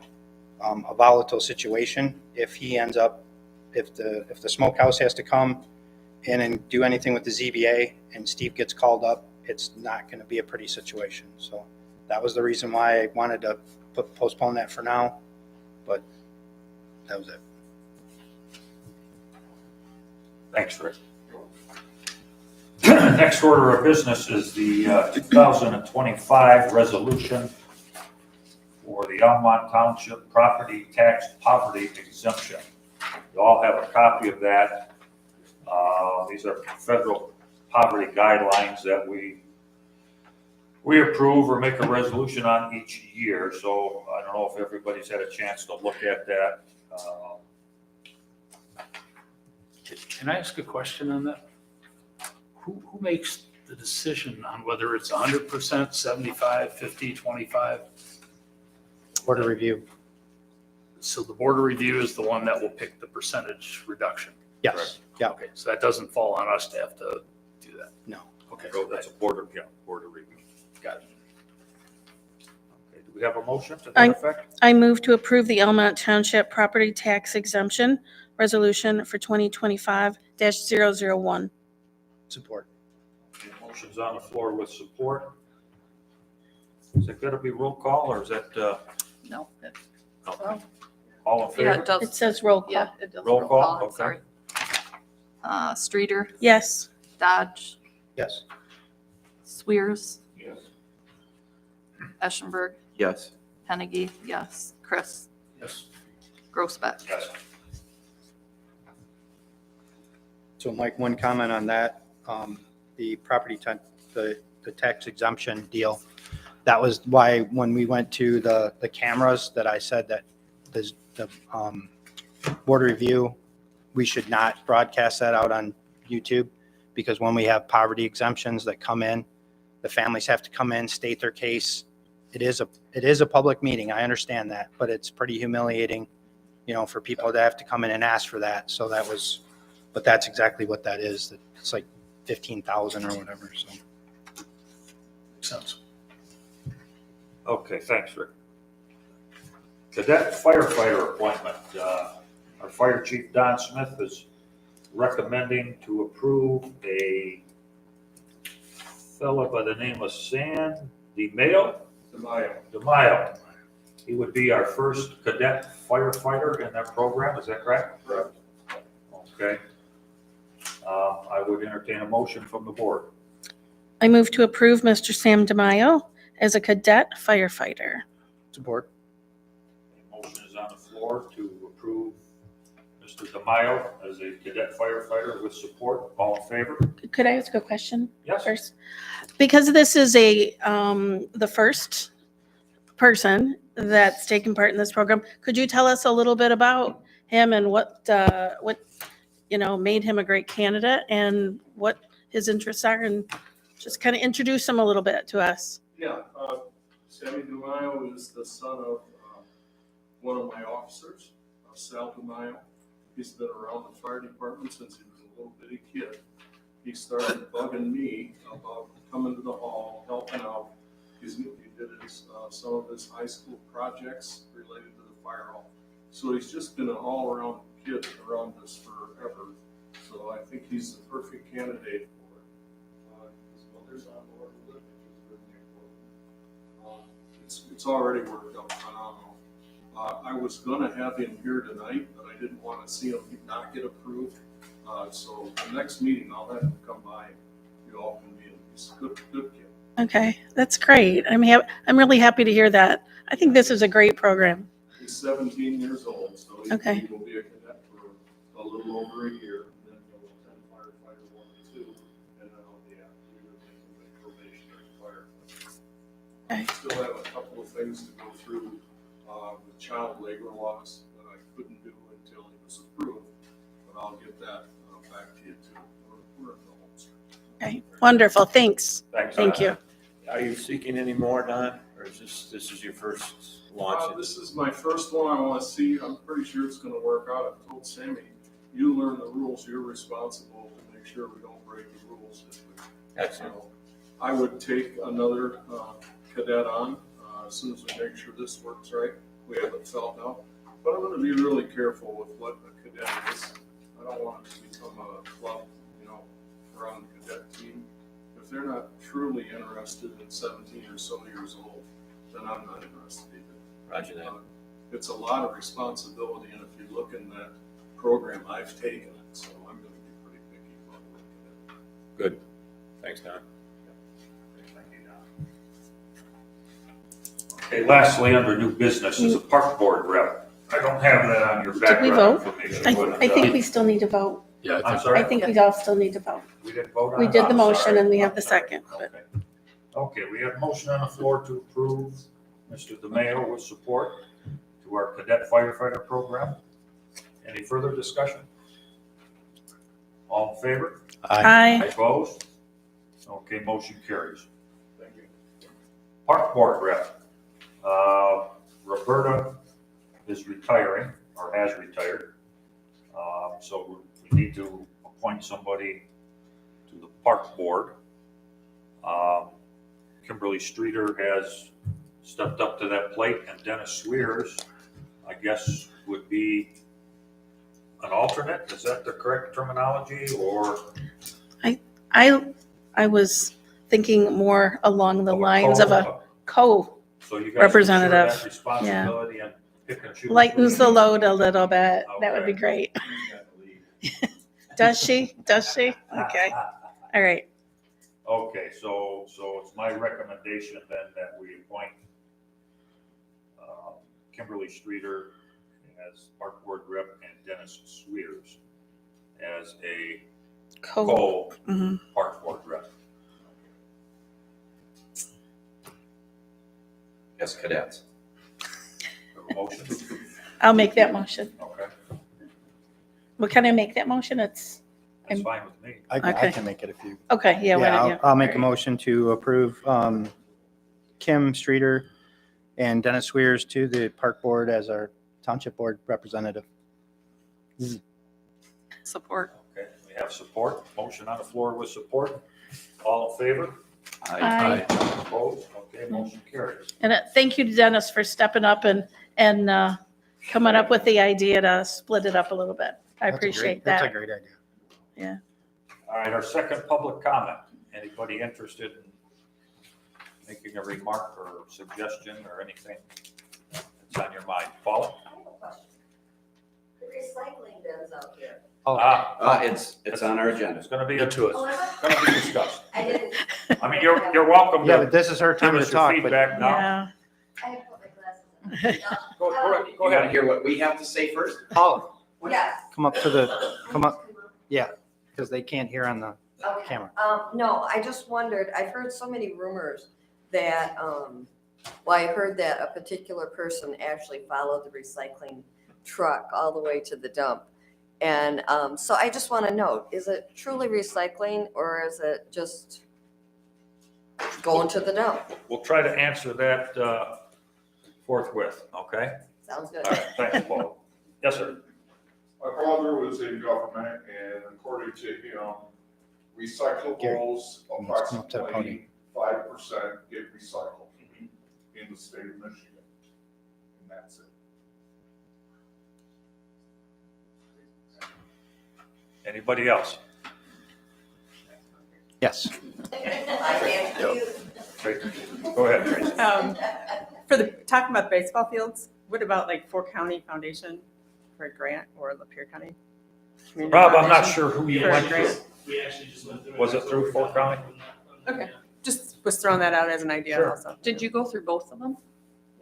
a volatile situation. If he ends up, if the smokehouse has to come in and do anything with the ZBA and Steve gets called up, it's not going to be a pretty situation. So that was the reason why I wanted to postpone that for now, but that was it. Thanks, Rick. Next order of business is the 2025 resolution for the Almont Township property tax poverty exemption. You all have a copy of that. These are federal poverty guidelines that we approve or make a resolution on each year. So I don't know if everybody's had a chance to look at that. Can I ask a question on that? Who makes the decision on whether it's 100%, 75, 50, 25? Board of review. So the board of review is the one that will pick the percentage reduction? Yes. Yeah. Okay, so that doesn't fall on us to have to do that? No. Okay, So that's a board of review. got it. Okay, do we have a motion to I- that effect? I move to approve the Almont Township property tax exemption resolution for 2025-001. Support. Okay, motion's on the floor with support. Is that gonna be roll call or is that, No, all in yeah, favor? it does. It says roll call. Yeah, it does. Roll call, I'm okay. sorry. Streeter, Yes. Dodge, Yes. Swears, Yes. Eschenberg, Yes. Hennigy, yes. Chris, Yes. Grosbeck. Yes. So Mike, one comment on that, the the tax exemption deal. That was why when we went to the cameras that I said that the board review, we should not broadcast that out on YouTube because when we have poverty exemptions that come in, the families have to come in, state their case. It is a public meeting. I understand that, but it's pretty humiliating, for people to have to come in and ask for that. So but that's exactly what that is. It's like 15,000 or whatever. So. Makes sense. Okay, thanks, Rick. Cadet firefighter appointment. Our fire chief, Don Smith, is recommending to approve a fellow by the name of Sam DeMaio. He would be our first cadet firefighter in that program, is that correct? Correct. Okay. I would entertain a motion from the board. I move to approve Mr. Sam DeMaio as a cadet firefighter. Support. A motion is on the floor to approve Mr. DeMaio as a cadet firefighter with support. All in favor? Could I ask a question Yes. first? Because this is the first person that's taken part in this program, could you tell us a little bit about him and what made him a great candidate and what his interests are, and just kind of introduce him a little bit to us? Yeah, Sammy DeMaio is the son of one of my officers, Sal DeMaio. He's been around the fire department since he was a little bitty kid. He started bugging me about coming to the hall, helping out. He did some of his high school projects related to the fire hall. So he's just been an all-around kid around us forever. So I think he's the perfect candidate for it. His mother's on board with it, which is really important. It's already worked out phenomenal. I was gonna have him here tonight, but I didn't want to see him not get approved. So the next meeting, I'll have him come by. You all can meet him. He's a good kid. Okay, that's great. I'm really happy to hear that. I think this is a great program. He's 17 years old, so Okay. he will be a cadet for a little over a year. And then he'll attend firefighter 1 and 2, and then I'll be after you make him a probationary firefighter. Okay. I still have a couple of things to go through with child labor laws that I couldn't do until he was approved, but I'll get that back to you too. We're in the home stretch. Okay, wonderful. Thanks. Thanks. Thank you. Are you seeking any more, Don, or is this is your first launch? This is my first one. I want to see. I'm pretty sure it's going to work out. I've told Sammy, you learn the rules. You're responsible to make sure we don't break the rules. Excellent. I would take another cadet on as soon as we make sure this works right. We haven't felt out, but I'm going to be really careful with what a cadet is. I don't want it to become a club, run cadet team. If they're not truly interested in 17 or so years old, then I'm not interested either. Roger that. It's a lot of responsibility, and if you look in that program, I've taken it, so I'm going to be pretty picky about looking at it. Good. Thanks, Don. Okay, lastly, under new business is a park board rep. I don't have that on your Did we background vote? information. I but, think we still need to vote. Yeah, I'm I sorry, think we all still need to vote. we didn't vote on it? We did the I'm motion sorry. and we have I'm the sorry. second. but- Okay, we have a motion on the floor to approve Mr. DeMaio with support to our cadet firefighter program. Any further discussion? All in favor? Aye. Opposed? Okay, motion carries. Thank you. Park board rep. Roberta is retiring or has retired. So we need to appoint somebody to the park board. Kimberly Streeter has stepped up to that plate, and Dennis Swears, I guess, would be an alternate. Is that the correct terminology, or? I was thinking more along the lines of a So you guys can share representative, that responsibility and pick and choose. lightens the load a little bit. That would be great. Does she? Does she? Okay. All right. Okay, so it's my recommendation then that we appoint Kimberly Streeter as park board rep and Dennis Swears as a Mhm. park board rep. Yes, cadets. Have a motion? I'll make that motion. Okay, Well, can I make that motion? It's, that's fine with me. I Okay. can make it if you. okay, yeah, why don't you? I'll make a All right. motion to approve Kim Streeter and Dennis Swears to the park board as our township board representative. Support. Okay, we have support. Motion on the floor with support. All in favor? Aye. Opposed? Okay, motion carries. And thank you to Dennis for stepping up and coming up with the idea to split it up a little bit. I appreciate That's a that. great idea. Yeah. All right, our second public comment. Anybody interested in making a remark or suggestion or anything that's on your mind? Paula? I have a question. The recycling bins out here. It's on our agenda. It's gonna be, Get to it. Oh, is it? gonna be discussed. I didn't. I mean, you're welcome Yeah, to but this is her give time to us your talk, but feedback now. Yeah. I have put my glasses on. Go You want to hear what we have to say first? Paula, Yes. come up, yeah, because they can't hear on the Okay. camera. No, I just wondered, I've heard so many rumors that, I heard that a particular person actually followed the recycling truck all the way to the dump. And, so I just want to know, is it truly recycling or is it just going to the dump? We'll try to answer that forthwith, okay? Sounds good. All right, thanks, Paul. Yes, sir. My father was in government, and according to him, recyclables, come up to the approximately 5% get recycled in the state of Michigan. And that's it. Anybody else? Yes. I can't do. Tracy? Go ahead, Tracy. For the, talking about baseball fields, what about like Fork County Foundation for a grant or Lapeer County? Community Rob, I'm not Foundation sure who you for a went grant? through. We actually just went through. Was it through Fork County? Okay, just was throwing that out as an idea Sure. also. Did you go through both of them?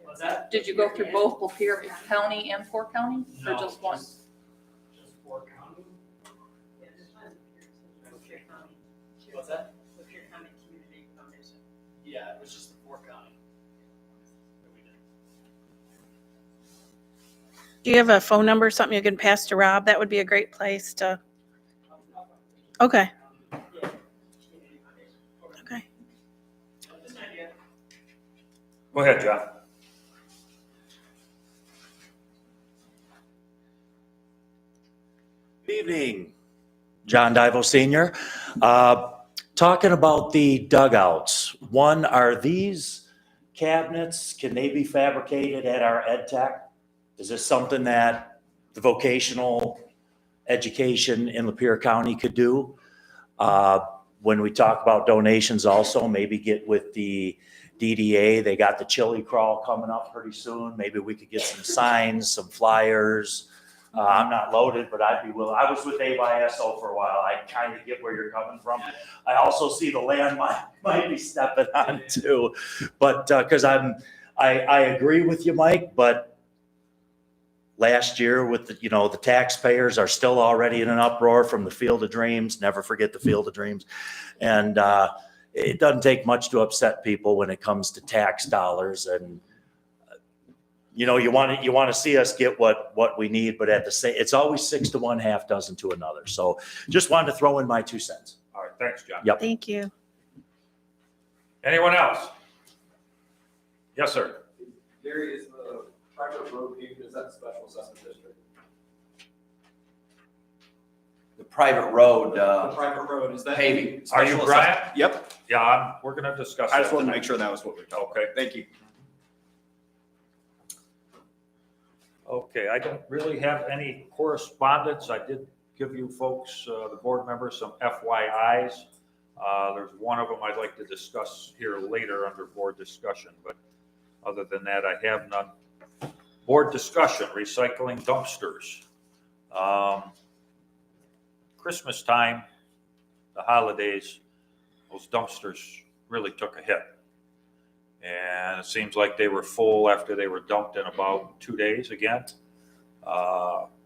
What's that? Did you go through both Lapeer County and Fork County, or No, just one? Just Fork County. What's that? Lapeer County Community Foundation. Yeah, it was just the Fork County. that we did. Do you have a phone number, something you can pass to Rob? That would be a great place to. Okay. Okay. Go ahead, John. Good evening, John Divo Senior. Talking about the dugouts. One, are these cabinets, can they be fabricated at our ed tech? Is this something that the vocational education in Lapeer County could do? When we talk about donations also, maybe get with the DDA. They got the chili crawl coming up pretty soon. Maybe we could get some signs, some flyers. I'm not loaded, but I'd be willing. I was with AYSO for a while. I kind of get where you're coming from. I also see the land might be stepping on too. But because I agree with you, Mike, but last year with the taxpayers are still already in an uproar from the Field of Dreams. Never forget the Field of Dreams. And it doesn't take much to upset people when it comes to tax dollars. And you want to see us get what we need, but at the same, it's always 6 to 1, half dozen to another. So just wanted to throw in my 2 cents. All right, thanks, John. Yep. Thank you. Anyone else? Yes, sir. Gary, is the private road paved, is that a special assessment district? The private road, The private road, is that? paving. Are you Special Brian? assessment? Yep, Yeah, we're gonna discuss that. I just wanted to tonight. make sure that was what we were talking about. Okay. Thank you. Okay, I don't really have any correspondence. I did give you folks, the board members, some FYIs. There's one of them I'd like to discuss here later under board discussion, but other than that, I have none. Board discussion, recycling dumpsters. Christmas time, the holidays, those dumpsters really took a hit. And it seems like they were full after they were dumped in about 2 days again.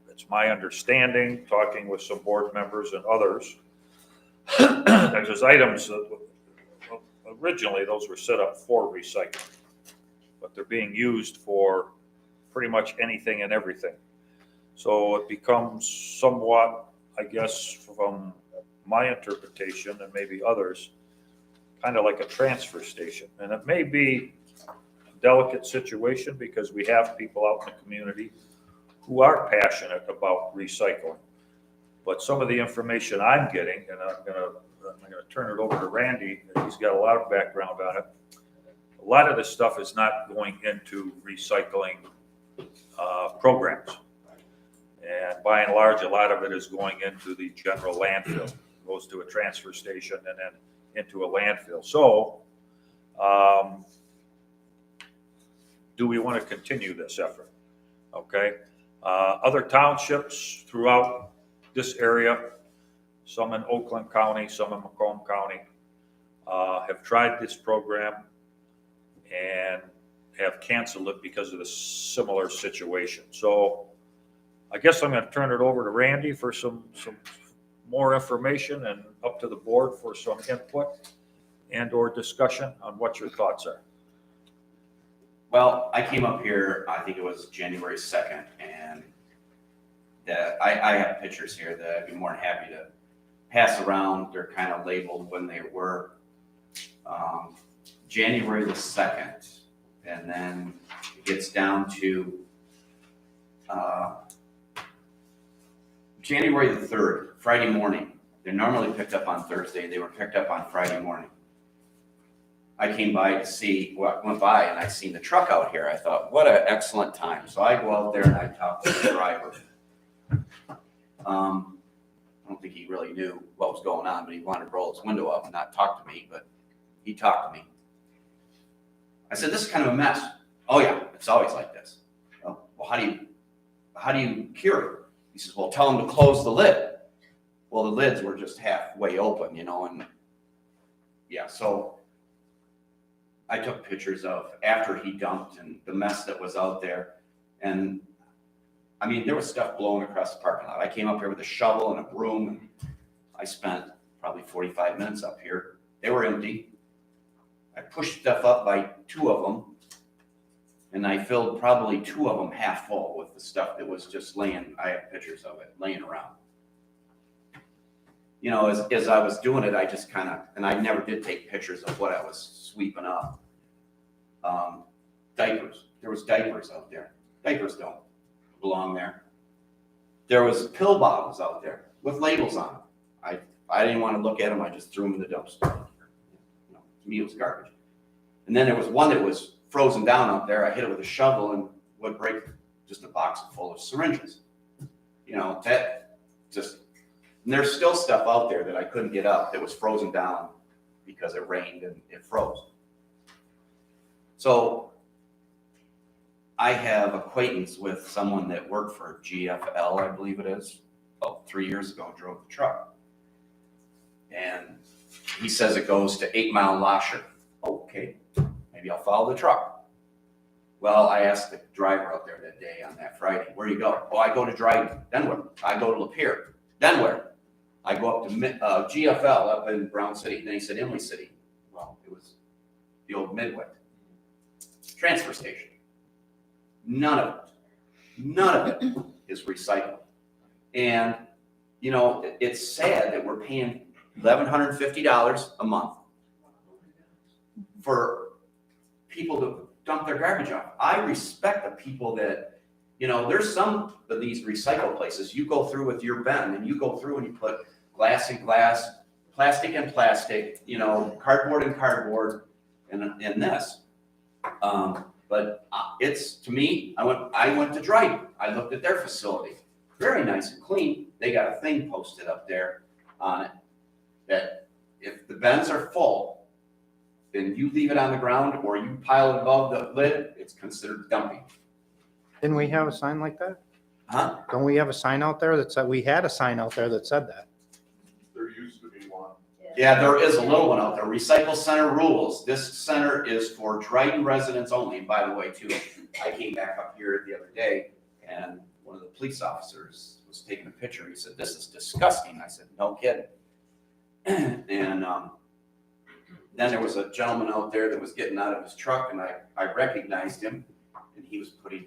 It's my understanding, talking with some board members and others, that those items, originally those were set up for recycling, but they're being used for pretty much anything and everything. So it becomes somewhat, I guess, from my interpretation and maybe others, kind of like a transfer station. And it may be a delicate situation because we have people out in the community who are passionate about recycling. But some of the information I'm getting, and I'm gonna turn it over to Randy, and he's got a lot of background on it. A lot of this stuff is not going into recycling programs. And by and large, a lot of it is going into the general landfill. Goes to a transfer station and then into a landfill. So Do we want to continue this effort? Okay. Other townships throughout this area, some in Oakland County, some in Macomb County, have tried this program and have canceled it because of the similar situation. So I guess I'm going to turn it over to Randy for some more information and up to the board for some input and or discussion on what your thoughts are. Well, I came up here, I think it was January 2nd, and I have pictures here that I'd be more than happy to pass around. They're kind of labeled when they were. January the 2nd, and then it gets down to January the 3rd, Friday morning. They're normally picked up on Thursday. They were picked up on Friday morning. I came by to see, well, I went by and I seen the truck out here. I thought, what an excellent time. So I go out there and I talk to the driver. I don't think he really knew what was going on, but he wanted to roll his window up and not talk to me, but he talked to me. I said, this is kind of a mess. Oh yeah, it's always like this. Well, how do you cure it? He says, well, tell them to close the lid. Well, the lids were just halfway open, and yeah, so I took pictures of after he dumped and the mess that was out there. And I mean, there was stuff blowing across the parking lot. I came up here with a shovel and a broom, and I spent probably 45 minutes up here. They were empty. I pushed stuff up by 2 of them, and I filled probably 2 of them half full with the stuff that was just laying, I have pictures of it, laying around. As I was doing it, I just kind of, and I never did take pictures of what I was sweeping up. Diapers. There was diapers out there. Diapers don't belong there. There was pill bottles out there with labels on them. I didn't want to look at them. I just threw them in the dumpster. To me, it was garbage. And then there was one that was frozen down out there. I hit it with a shovel and would break just a box full of syringes. That just, and there's still stuff out there that I couldn't get up that was frozen down because it rained and it froze. So I have acquaintance with someone that worked for GFL, I believe it is, about 3 years ago, drove the truck. And he says it goes to 8 Mile Lasher. Okay, maybe I'll follow the truck. Well, I asked the driver out there that day on that Friday, where do you go? Oh, I go to Dryden. Then where? I go to Lapeer. Then where? I go up to GFL up in Brown City. Then he said Imlay City. Well, it was the old Midway. Transfer station. None of it is recycled. And, it's sad that we're paying $1,150 a month for people to dump their garbage off. I respect the people that, there's some of these recycle places, you go through with your bin and you go through and you put glass and glass, plastic and plastic, cardboard and cardboard, and this. But it's, to me, I went to Dryden. I looked at their facility. Very nice and clean. They got a thing posted up there on it that if the bins are full, then you leave it on the ground or you pile it above the lid, it's considered dumping. Didn't we have a sign like that? Huh? Don't we have a sign out there that said, we had a sign out there that said that? There used to be one. Yeah, there is a little one out there. Recycle center rules. This center is for Dryden residents only. And by the way, too, I came back up here the other day and one of the police officers was taking a picture. He said, this is disgusting. I said, no kidding. And then there was a gentleman out there that was getting out of his truck and I recognized him and he was putting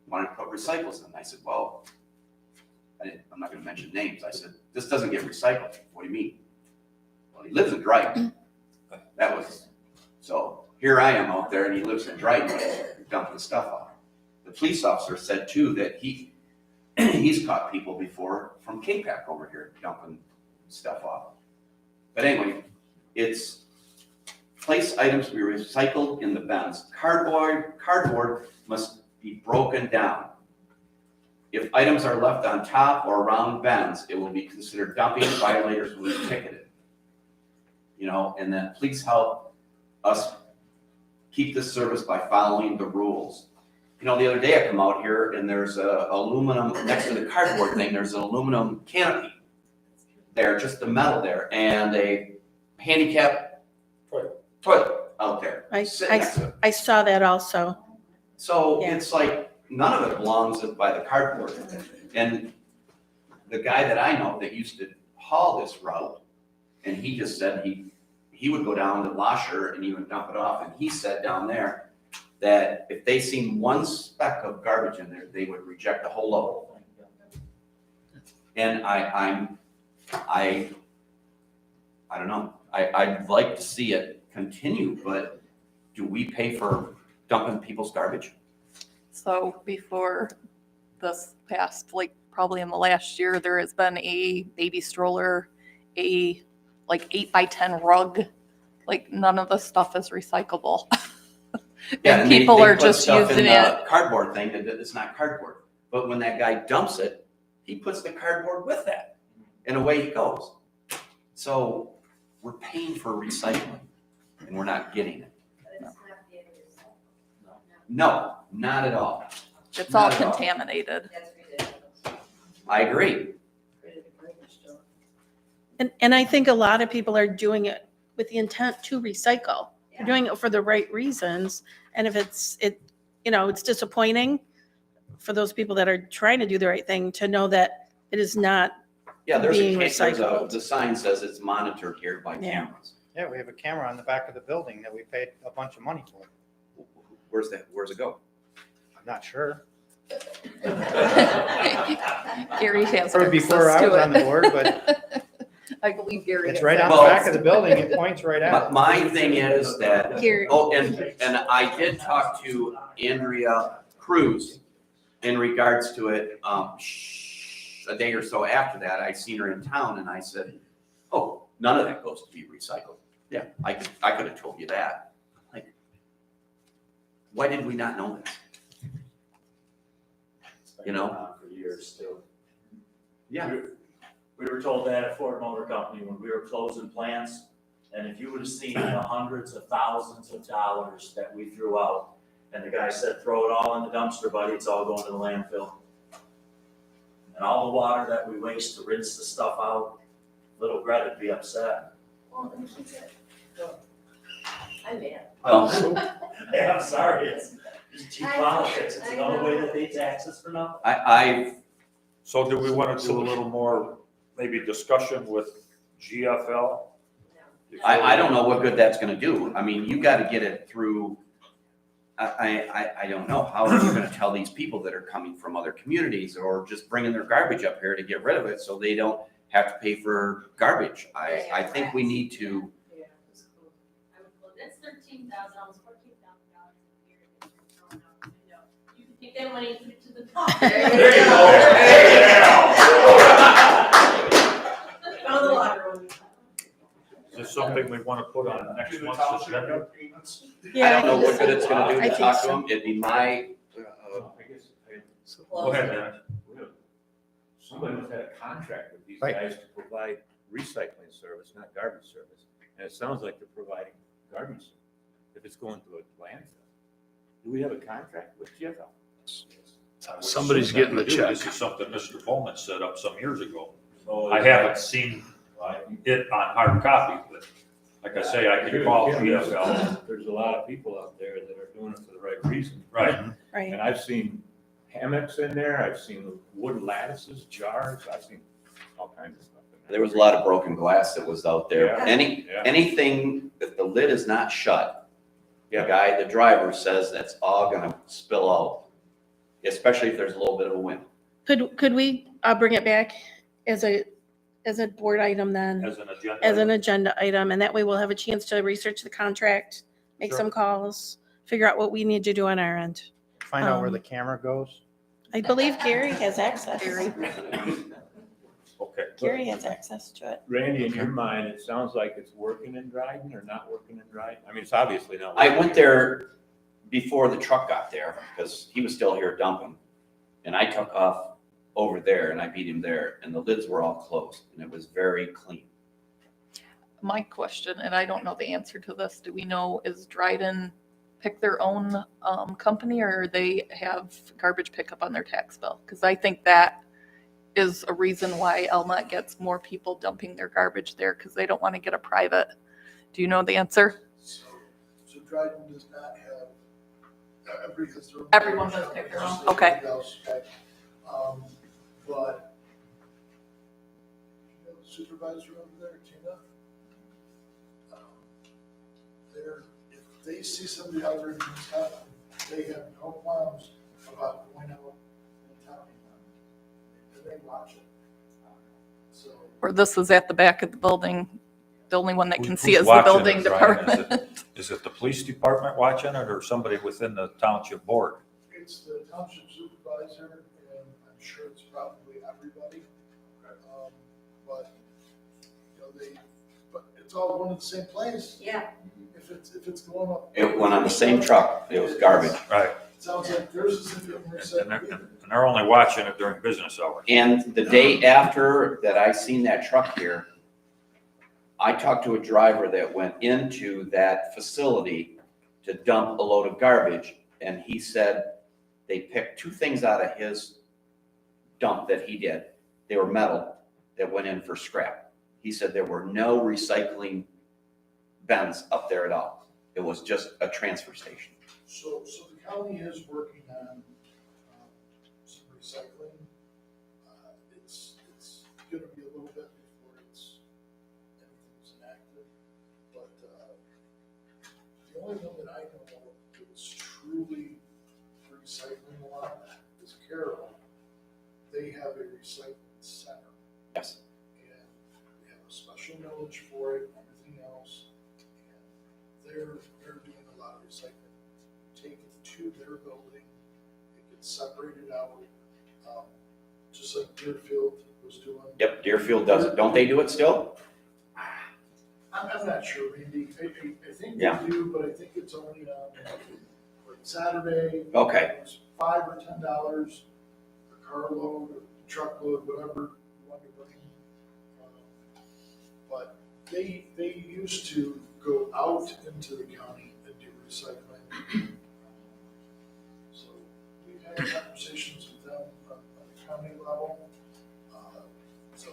wanted to put recycles in. I said, well, I'm not going to mention names. I said, this doesn't get recycled. What do you mean? Well, he lives in Dryden. So here I am out there and he lives in Dryden dumping stuff off. The police officer said too that he's caught people before from K-Pac over here dumping stuff off. But anyway, it's place items to be recycled in the bins. Cardboard must be broken down. If items are left on top or around bins, it will be considered dumping. Violators will be ticketed. And then please help us keep this service by following the rules. You know, the other day I come out here and there's a aluminum, next to the cardboard thing, there's an aluminum canopy there, just the metal there, and a handicap toilet out there. sitting next to it. I saw that also. So Yeah. it's like, none of it belongs by the cardboard. And the guy that I know that used to haul this route, and he just said he would go down to Lasher and he would dump it off, and he said down there that if they seen one speck of garbage in there, they would reject the whole load. And I don't know, I'd like to see it continue, but do we pay for dumping people's garbage? So before this past, like probably in the last year, there has been a baby stroller, a like 8x10 rug, like none of the stuff is recyclable. Yeah, And they people are put just stuff using in it. the cardboard thing that it's not cardboard. But when that guy dumps it, he puts the cardboard with that, and away he goes. So we're paying for recycling, and we're not getting it. No, not at all. It's all Not at all. contaminated. I agree. And I think a lot of people are doing it with the intent to recycle. They're doing it for the right reasons. And if it's disappointing for those people that are trying to do the right thing to know that it is not Yeah, there's being a case, recycled. the sign says it's monitored here by Yeah. cameras. Yeah, we have a camera on the back of the building that we paid a bunch of money for. Where's it go? I'm not sure. Gary has Or before I access to was on the it. board, but I believe Gary. it's has right on the Well- back of the building. It points right at it. My thing is that, Here. and I did talk to Andrea Cruz in regards to it, a day or so after that, I seen her in town and I said, oh, none of that goes to be recycled. Yeah, I could have told you that. Like, why did we not know this? You know? For years still. Yeah. We were told that at Ford Motor Company when we were closing plants, and if you would have seen the hundreds of thousands of dollars that we threw out, and the guy said, throw it all in the dumpster, buddy, it's all going to the landfill. And all the water that we waste to rinse the stuff out, little Greta'd be upset. Well, then keep it. I'm mad. Well, Yeah, I'm sorry, it's just cheap politics, it's another way that they tax us for nothing. So do we want to do a little more, maybe discussion with GFL? I don't know what good that's gonna do. I mean, you gotta get it through, I don't know, how are you gonna tell these people that are coming from other communities or just bringing their garbage up here to get rid of it so they don't have to pay for garbage? I think we need to, That's $13,000, almost $14,000 a year that you're throwing out the window. You can take that money and put it to the top. There you go. Found the locker room. Is this something we want to put on next month's agenda? I don't know what good it's gonna do I to think talk to so. them. It'd be my, Go ahead, Dan. Somebody must have a contract with these Right. guys to provide recycling service, not garbage service. And it sounds like they're providing garbage if it's going to a landfill. Do we have a contract with GFL? Somebody's getting the check. This is something Mr. Bowman set up some years ago. So I haven't seen it on hard copy, but like I say, I can call GFL. There's a lot of people out there that are doing it for the right reason. Right. Right. And I've seen hammocks in there, I've seen wood lattices, jars, I've seen all kinds of stuff in there. there was a lot of broken glass that was out there. Yeah. Yeah. Anything, if the lid is not shut, Yeah. the driver says that's all gonna spill out, especially if there's a little bit of a wind. Could we bring it back as a board item then, As an agenda. as an agenda item? And that way we'll have a chance to research the contract, make Sure. some calls, figure out what we need to do on our end. Find out where Um, the camera goes. I believe Gary has access. Okay. Gary has access to it. Randy, in your mind, it sounds like it's working in Dryden or not working in Dryden? I mean, it's obviously not. I working. went there before the truck got there, because he was still here dumping. And I took off over there and I beat him there, and the lids were all closed, and it was very clean. my question, and I don't know the answer to this, do we know, is Dryden pick their own company, or they have garbage pickup on their tax bill? Because I think that is a reason why Almont gets more people dumping their garbage there, because they don't want to get a private. Do you know the answer? So Dryden does not have, Everyone does pick their own, okay. But, you know, the supervisor over there, Tina, if they see somebody out there doing stuff, they have no qualms about going out and telling them. They watch it. So. Or this is at the back of the building, the only one that can see Who's is the watching building it, Brian? department. Is it the police department watching it or somebody within the township board? It's the township supervisor, and I'm sure it's probably everybody. But, you know, but it's all going to the same place. Yeah. If it's going up. It went on the same truck. It was garbage. Right. Sounds like theirs isn't getting And recycled. and they're only watching it during business hours. And the day after that I seen that truck here, I talked to a driver that went into that facility to dump a load of garbage, and he said they picked two things out of his dump that he did. They were metal that went in for scrap. He said there were no recycling bins up there at all. It was just a transfer station. So the county is working on some recycling. It's gonna be a little bit before everything's enacted. But the only one that I know of that's truly recycling a lot is Carroll. They have a recycling center. Yes. And they have a special millage for it, everything else. And they're doing a lot of recycling. Take it to their building, it gets separated out, just like Deerfield was doing. Yep, Deerfield does it. Don't they do it still? I'm not sure, Randy. I think Yeah. they do, but I think it's only on like Saturday. Okay. It's $5 or $10 a carload or truckload, whatever you want to bring. But they used to go out into the county and do recycling. So we've had conversations with them on the county level. So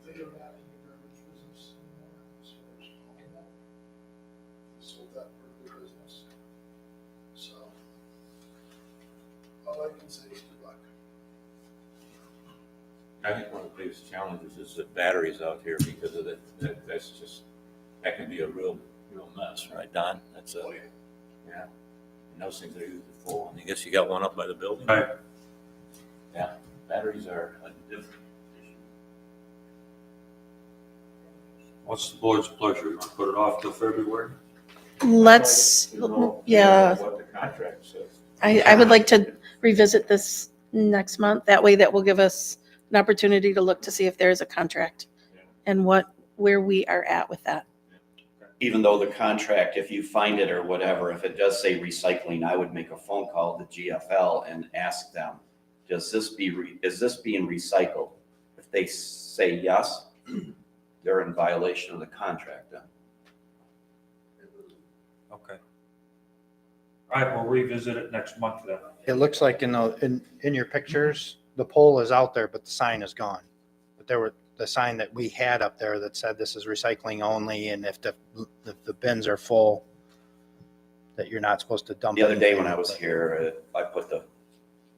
they are not in the garbage business anymore, as far as I know. They sold that part of their business. So all I can say is good luck. I think one of the biggest challenges is the batteries out here because of that can be a real mess, right, Don? That's Oh, yeah. yeah. And those things are usually full, and I guess you got one up by the building. Right. Yeah, batteries are a different issue. What's the board's pleasure? You want to put it off till February? Let's, To know yeah, what the contract says. I would like to revisit this next month. That way that will give us an opportunity to look to see if there is a contract and where we are at with that. Even though the contract, if you find it or whatever, if it does say recycling, I would make a phone call to GFL and ask them, is this being recycled? If they say yes, they're in violation of the contract then. Okay. All right, we'll revisit it next month then. It looks like in your pictures, the pole is out there, but the sign is gone. But there were the sign that we had up there that said this is recycling only, and if the bins are full, that you're not supposed to dump. The other day anything. when I was here, I put the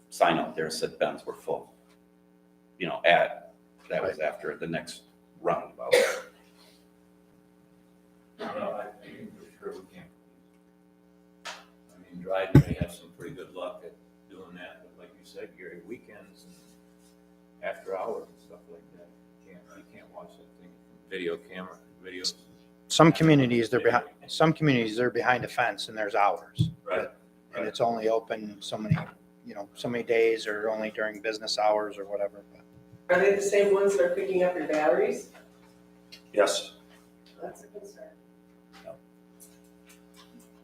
sign up there, said bins were full. You know, that was after the next roundabout. Well, I think for sure we can't. I mean, Dryden may have some pretty good luck at doing that, but like you said, Gary, weekends and after hours and stuff like that, you can't watch that thing from video. Some communities, they're behind a fence and there's hours. Right. And it's only open so many days or only during business hours or whatever. Are they the same ones that are picking up your batteries? Yes. That's a concern.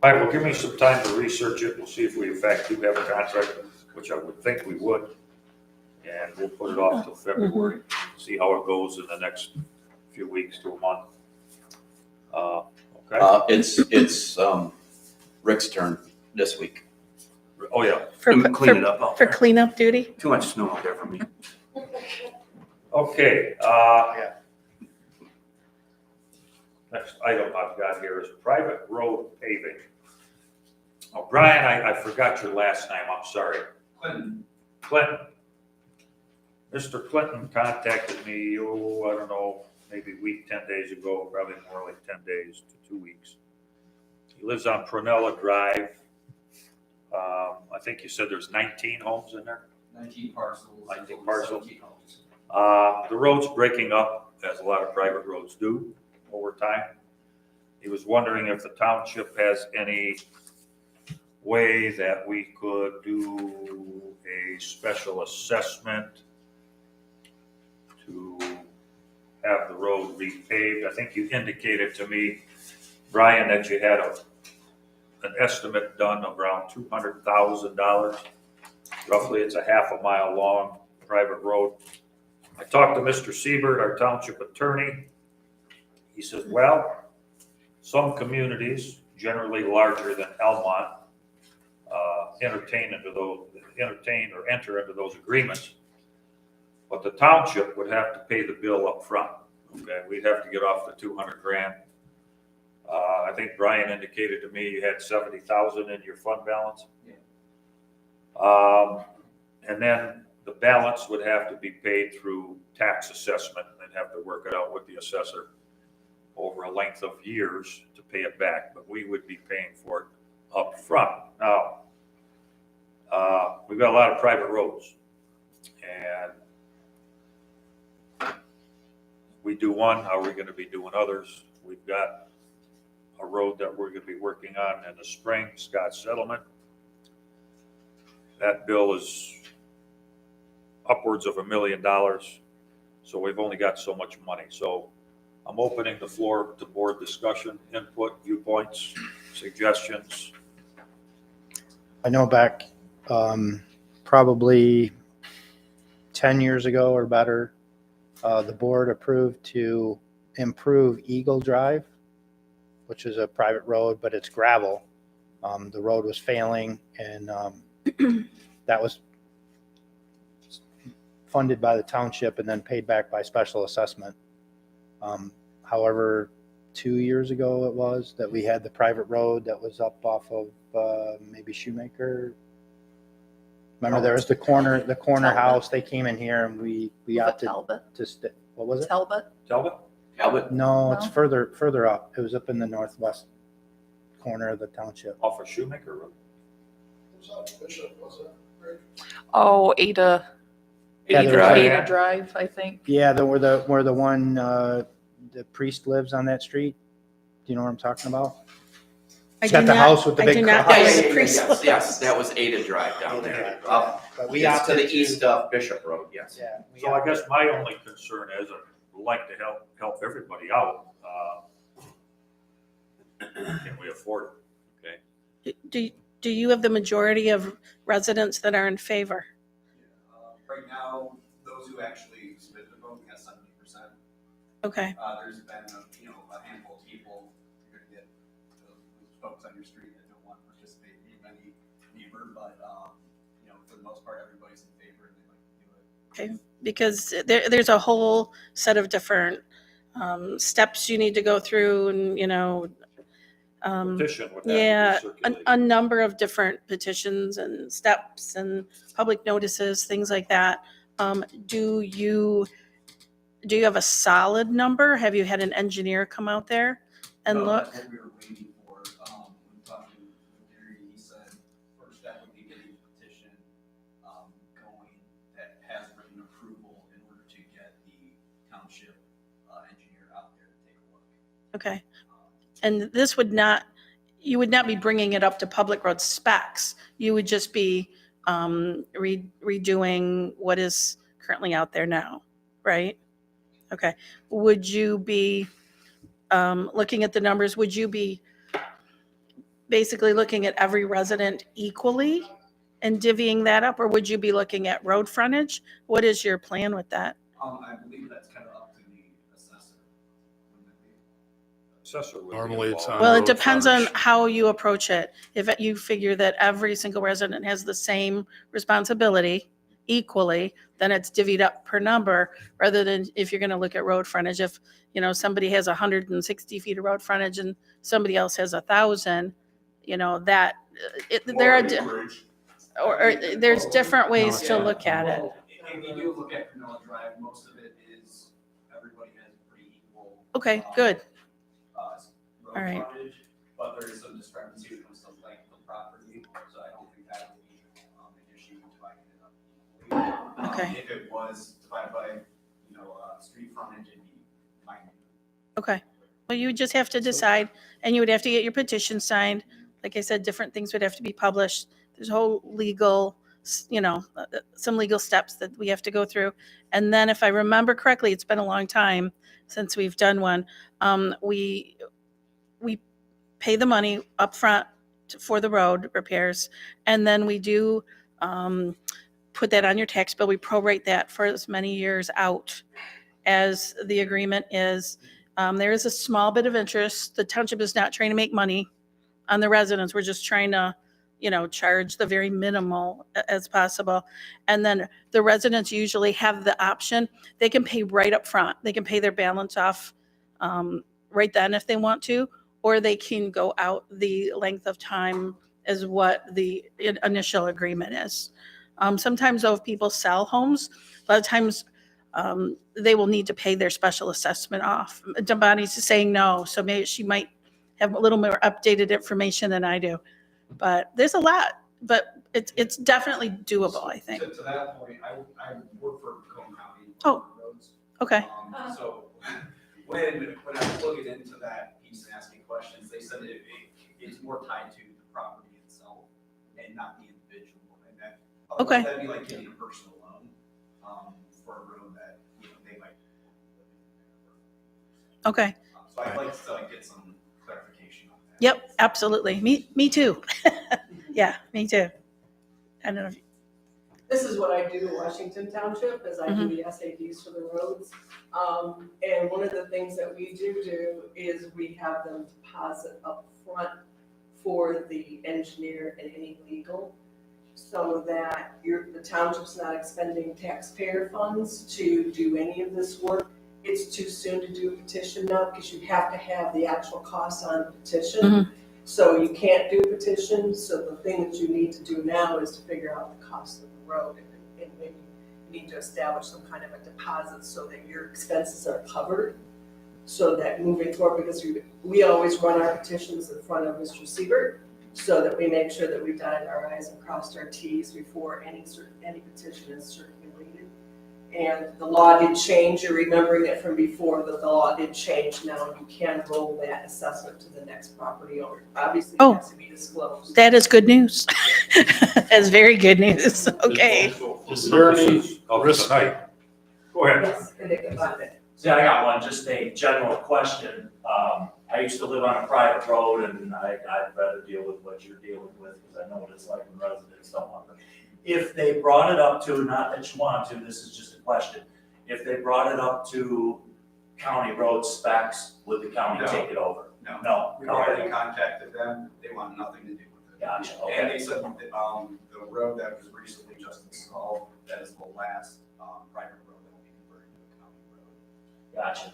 All right, well, give me some time to research it. We'll see if we in fact do have a contract, which I would think we would. And we'll put it off till February, see how it goes in the next few weeks to a month. Okay. It's Rick's turn this week. Oh, yeah. For, Clean it up out for there. cleanup duty? Too much snow out there for me. Okay, next item I've got here is private road paving. Oh, Brian, I forgot your last name, I'm sorry. Clinton. Clinton. Mr. Clinton contacted me, I don't know, maybe a week, 10 days ago, probably more like 10 days to 2 weeks. He lives on Prunella Drive. I think you said there's 19 homes in there? 19 parcels. 19 parcels. 17 homes. The road's breaking up, as a lot of private roads do, over time. He was wondering if the township has any way that we could do a special assessment to have the road repaved. I think you indicated to me, Brian, that you had an estimate done of around $200,000. Roughly, it's a half a mile long private road. I talked to Mr. Siebert, our township attorney. He says, well, some communities, generally larger than Almont, entertain or enter into those agreements. But the township would have to pay the bill up front. Okay, we'd have to get off the 200 grand. I think Brian indicated to me you had 70,000 in your fund balance. Yeah. And then the balance would have to be paid through tax assessment. They'd have to work it out with the assessor over a length of years to pay it back, but we would be paying for it up front. Now, we've got a lot of private roads, and we do one, how are we gonna be doing others? We've got a road that we're gonna be working on in the spring, Scott Settlement. That bill is upwards of $1 million, so we've only got so much money. So I'm opening the floor to board discussion, input, viewpoints, suggestions. I know back probably 10 years ago or better, the board approved to improve Eagle Drive, which is a private road, but it's gravel. The road was failing, and that was funded by the township and then paid back by special assessment. However, 2 years ago it was that we had the private road that was up off of maybe Shoemaker. Remember, there was the corner Talbot. house. They came in here and we Was it opted Talbot? to what was it? Talbot? Talbot? No, it's No? further up. It was up in the northwest corner of the township. Off of Shoemaker Road. It was on Bishop, was it? Rick? Oh, Ada Yeah, there was like- Ada Drive, I think. Yeah, where the one the priest lives on that street. Do you know what I'm talking about? It's got the house with the big cross. Yes, that was Ada Drive down there. But we It's to opted the east of Bishop Road, yes. Yeah. So I guess my only concern is I'd like to help everybody out. Can we afford it? Okay. Do you have the majority of residents that are in favor? Right now, those who actually submitted a vote, we got 70%. Okay. There's been, a handful of people, you're gonna get those folks on your street that don't want to participate in any neighbor, but, for the most part, everybody's in favor and they'd like to do it. Okay, because there's a whole set of different steps you need to go through, and Petition would have to be yeah, circulated. a number of different petitions and steps and public notices, things like that. Do you have a solid number? Have you had an engineer come out there and No, look? that's what we were waiting for. When talking with Gary, he said first step would be getting a petition going that has written approval in order to get the township engineer out there to take a look. Okay. And this you would not be bringing it up to public road specs. You would just be redoing what is currently out there now, right? Okay. Would you be looking at the numbers? Would you be basically looking at every resident equally and divvying that up? Or would you be looking at road frontage? What is your plan with that? I believe that's kind of up to the assessor. assessor would be Normally it's involved. on Well, it road depends on frontage. how you approach it. If you figure that every single resident has the same responsibility equally, then it's divvied up per number, rather than if you're gonna look at road frontage. If, somebody has 160 feet of road frontage and somebody else has 1,000, that, there are, or there's different ways to look at it. If you do look at Canela Drive, most of it is, everybody has pretty equal. Okay, good. Road All right. frontage, but there is some discrepancy when it comes to length of property, so I don't think that would be an issue dividing it up equally. Okay. If it was divided by, street frontage, it'd be minute. Okay. Well, you would just have to decide, and you would have to get your petition signed. Like I said, different things would have to be published. There's a whole legal, some legal steps that we have to go through. And then if I remember correctly, it's been a long time since we've done one. We pay the money up front for the road repairs, and then we do put that on your tax bill. We prorate that for as many years out as the agreement is. There is a small bit of interest. The township is not trying to make money on the residents. We're just trying to, charge the very minimal as possible. And then the residents usually have the option. They can pay right up front. They can pay their balance off right then if they want to, or they can go out the length of time as what the initial agreement is. Sometimes though, if people sell homes, a lot of times they will need to pay their special assessment off. Bonnie's saying no, so maybe she might have a little more updated information than I do. But there's a lot, but it's definitely doable, I think. To that point, I work for Macomb County. Oh, Roads. okay. So when I was looking into that piece and asking questions, they said it's more tied to the property itself and not the individual. And that, Okay. That'd be like getting a personal loan for a road that they might. Okay. So I'd like to get some clarification on that. Yep, absolutely. Me too. Yeah, me too. I don't know if This is what I do in Washington Township, is I do the SADs for the roads. And one of the things that we do is we have them deposit up front for the engineer and any legal, so that the township's not expending taxpayer funds to do any of this work. It's too soon to do a petition now, because you have to have the actual costs on the petition. So you can't do a petition, so the thing that you need to do now is to figure out the cost of the road, and maybe you need to establish some kind of a deposit so that your expenses are covered, so that moving forward, because we always run our petitions in front of Mr. Siebert, so that we make sure that we've dotted our i's and crossed our t's before any petition is circulated. And the law did change, you're remembering it from before, that the law did change now, you can roll that assessment to the next property owner. Obviously, it has to be disclosed. that is good news. That's very good news. Okay. Is there any risk? Tonight. Go ahead. Yes, and they can buy it. See, I got one, just a general question. I used to live on a private road, and I'd rather deal with what you're dealing with, because I know what it's like when residents don't want it. If they brought it up to, not that you want to, this is just a question, if they brought it up to county road specs, would the county take it over? No. We've already contacted them, they want nothing to do with it. Gotcha, okay. And they said, the road that was recently just installed, that is the last, private road that will be converted to a county road. Gotcha.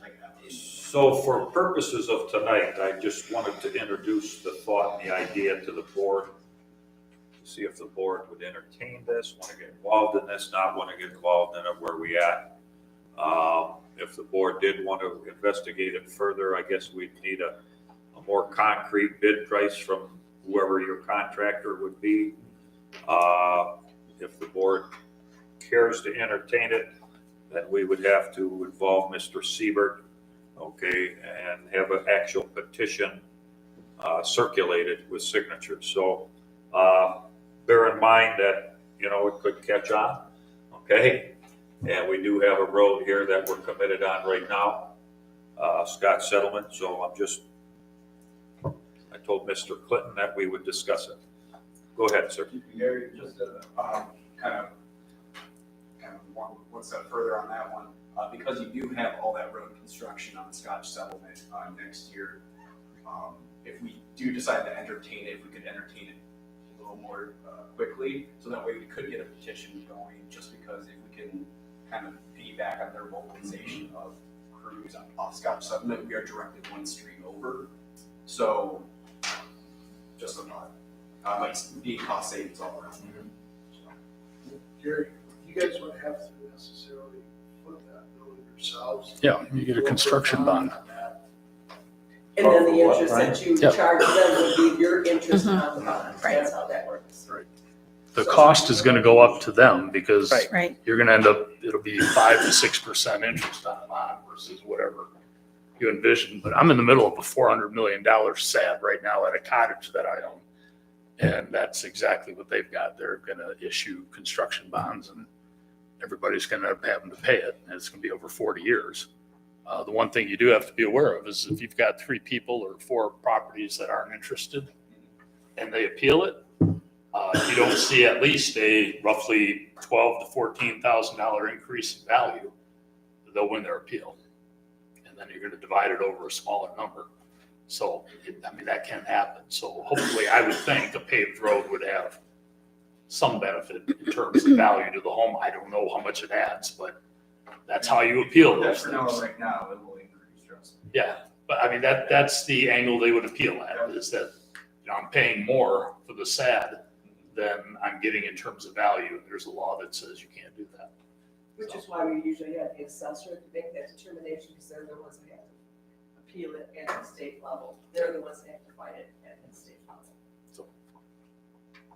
So for purposes of tonight, I just wanted to introduce the thought and the idea to the board. See if the board would entertain this, want to get involved in this, not want to get involved in it, where we at. If the board did want to investigate it further, I guess we'd need a more concrete bid price from whoever your contractor would be. If the board cares to entertain it, then we would have to involve Mr. Siebert, okay, and have an actual petition circulated with signatures. So bear in mind that, it could catch on, okay? And we do have a road here that we're committed on right now, Scott Settlement. So I told Mr. Clinton that we would discuss it. Go ahead, sir. Gary, just kind of one step further on that one, because you do have all that road construction on Scotch Settlement next year, If we do decide to entertain it, if we could entertain it a little more quickly, so that way we could get a petition going, just because if we can kind of piggyback on their mobilization of crews off Scotch Settlement, we are directed one street over. So, just a thought. Might be cost savings all around. Gary, you guys would have to necessarily put that building yourselves. Yeah, you get a construction bond. And then the interest that you Yeah. charge them would be your interest on the bond. Right. That's how that works. Right. The cost is gonna go up to them because Right. you're gonna end up, it'll be 5 to 6% interest on a bond versus whatever you envision. But I'm in the middle of a $400 million SAD right now at a cottage that I own. And that's exactly what they've got. They're gonna issue construction bonds and everybody's gonna end up having to pay it. And it's gonna be over 40 years. The one thing you do have to be aware of is if you've got 3 people or 4 properties that aren't interested and they appeal it, you don't see at least a roughly $12,000 to $14,000 increase in value, they'll win their appeal. And then you're going to divide it over a smaller number. So, I mean, that can happen. So hopefully, I would think a paved road would have some benefit in terms of value to the home. I don't know how much it adds, but that's how you appeal those For now, things. right now, it will increase, trust me. Yeah, but I mean, that's the angle they would appeal at, is that, you know, I'm paying more for the SAD than I'm getting in terms of value. There's a law that says you can't do that. Which is why we usually have the assessor to make that determination, because they're the ones that have to appeal it at the state level. They're the ones that have to fight it at the state level.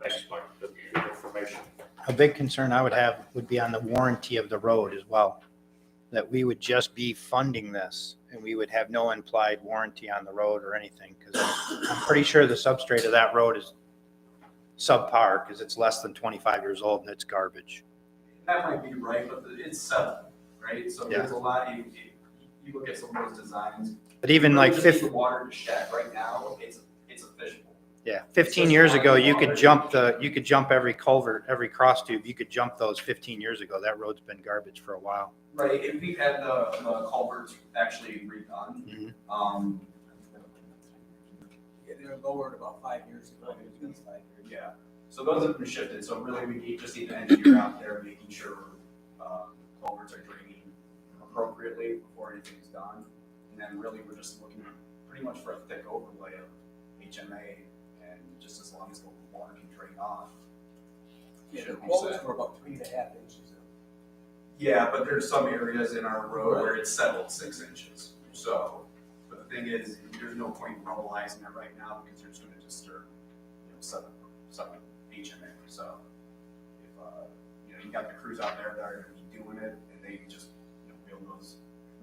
Thanks, Mike. That's good information. A big concern I would have would be on the warranty of the road as well. That we would just be funding this and we would have no implied warranty on the road or anything. Because I'm pretty sure the substrate of that road is subpar because it's less than 25 years old and it's garbage. That might be right, but it's settled, right? So there's a lot, you look at some of those designs. But even like Just need the water to shed. Right now, it's a fishbowl. Yeah, 15 years ago, you could jump every culvert, every cross tube. You could jump those 15 years ago. That road's been garbage for a while. Right, and we've had the culverts actually redone. Mhm. Yeah, they were lowered about 5 years ago. Yeah, so those have been shifted, so really we just need to engineer out there, making sure culverts are draining appropriately before anything's done. And then really we're just looking pretty much for a thick overlay of HMA, and just as long as the water can drain off. Yeah, the should be culverts set. were about 3.5 inches. Yeah, but there's some areas in our road where it's settled 6 inches. So, but the thing is, there's no point in rubbleizing it right now because there's going to disturb, some HMA. So, if you got the crews out there that are going to be doing it, and they just wheel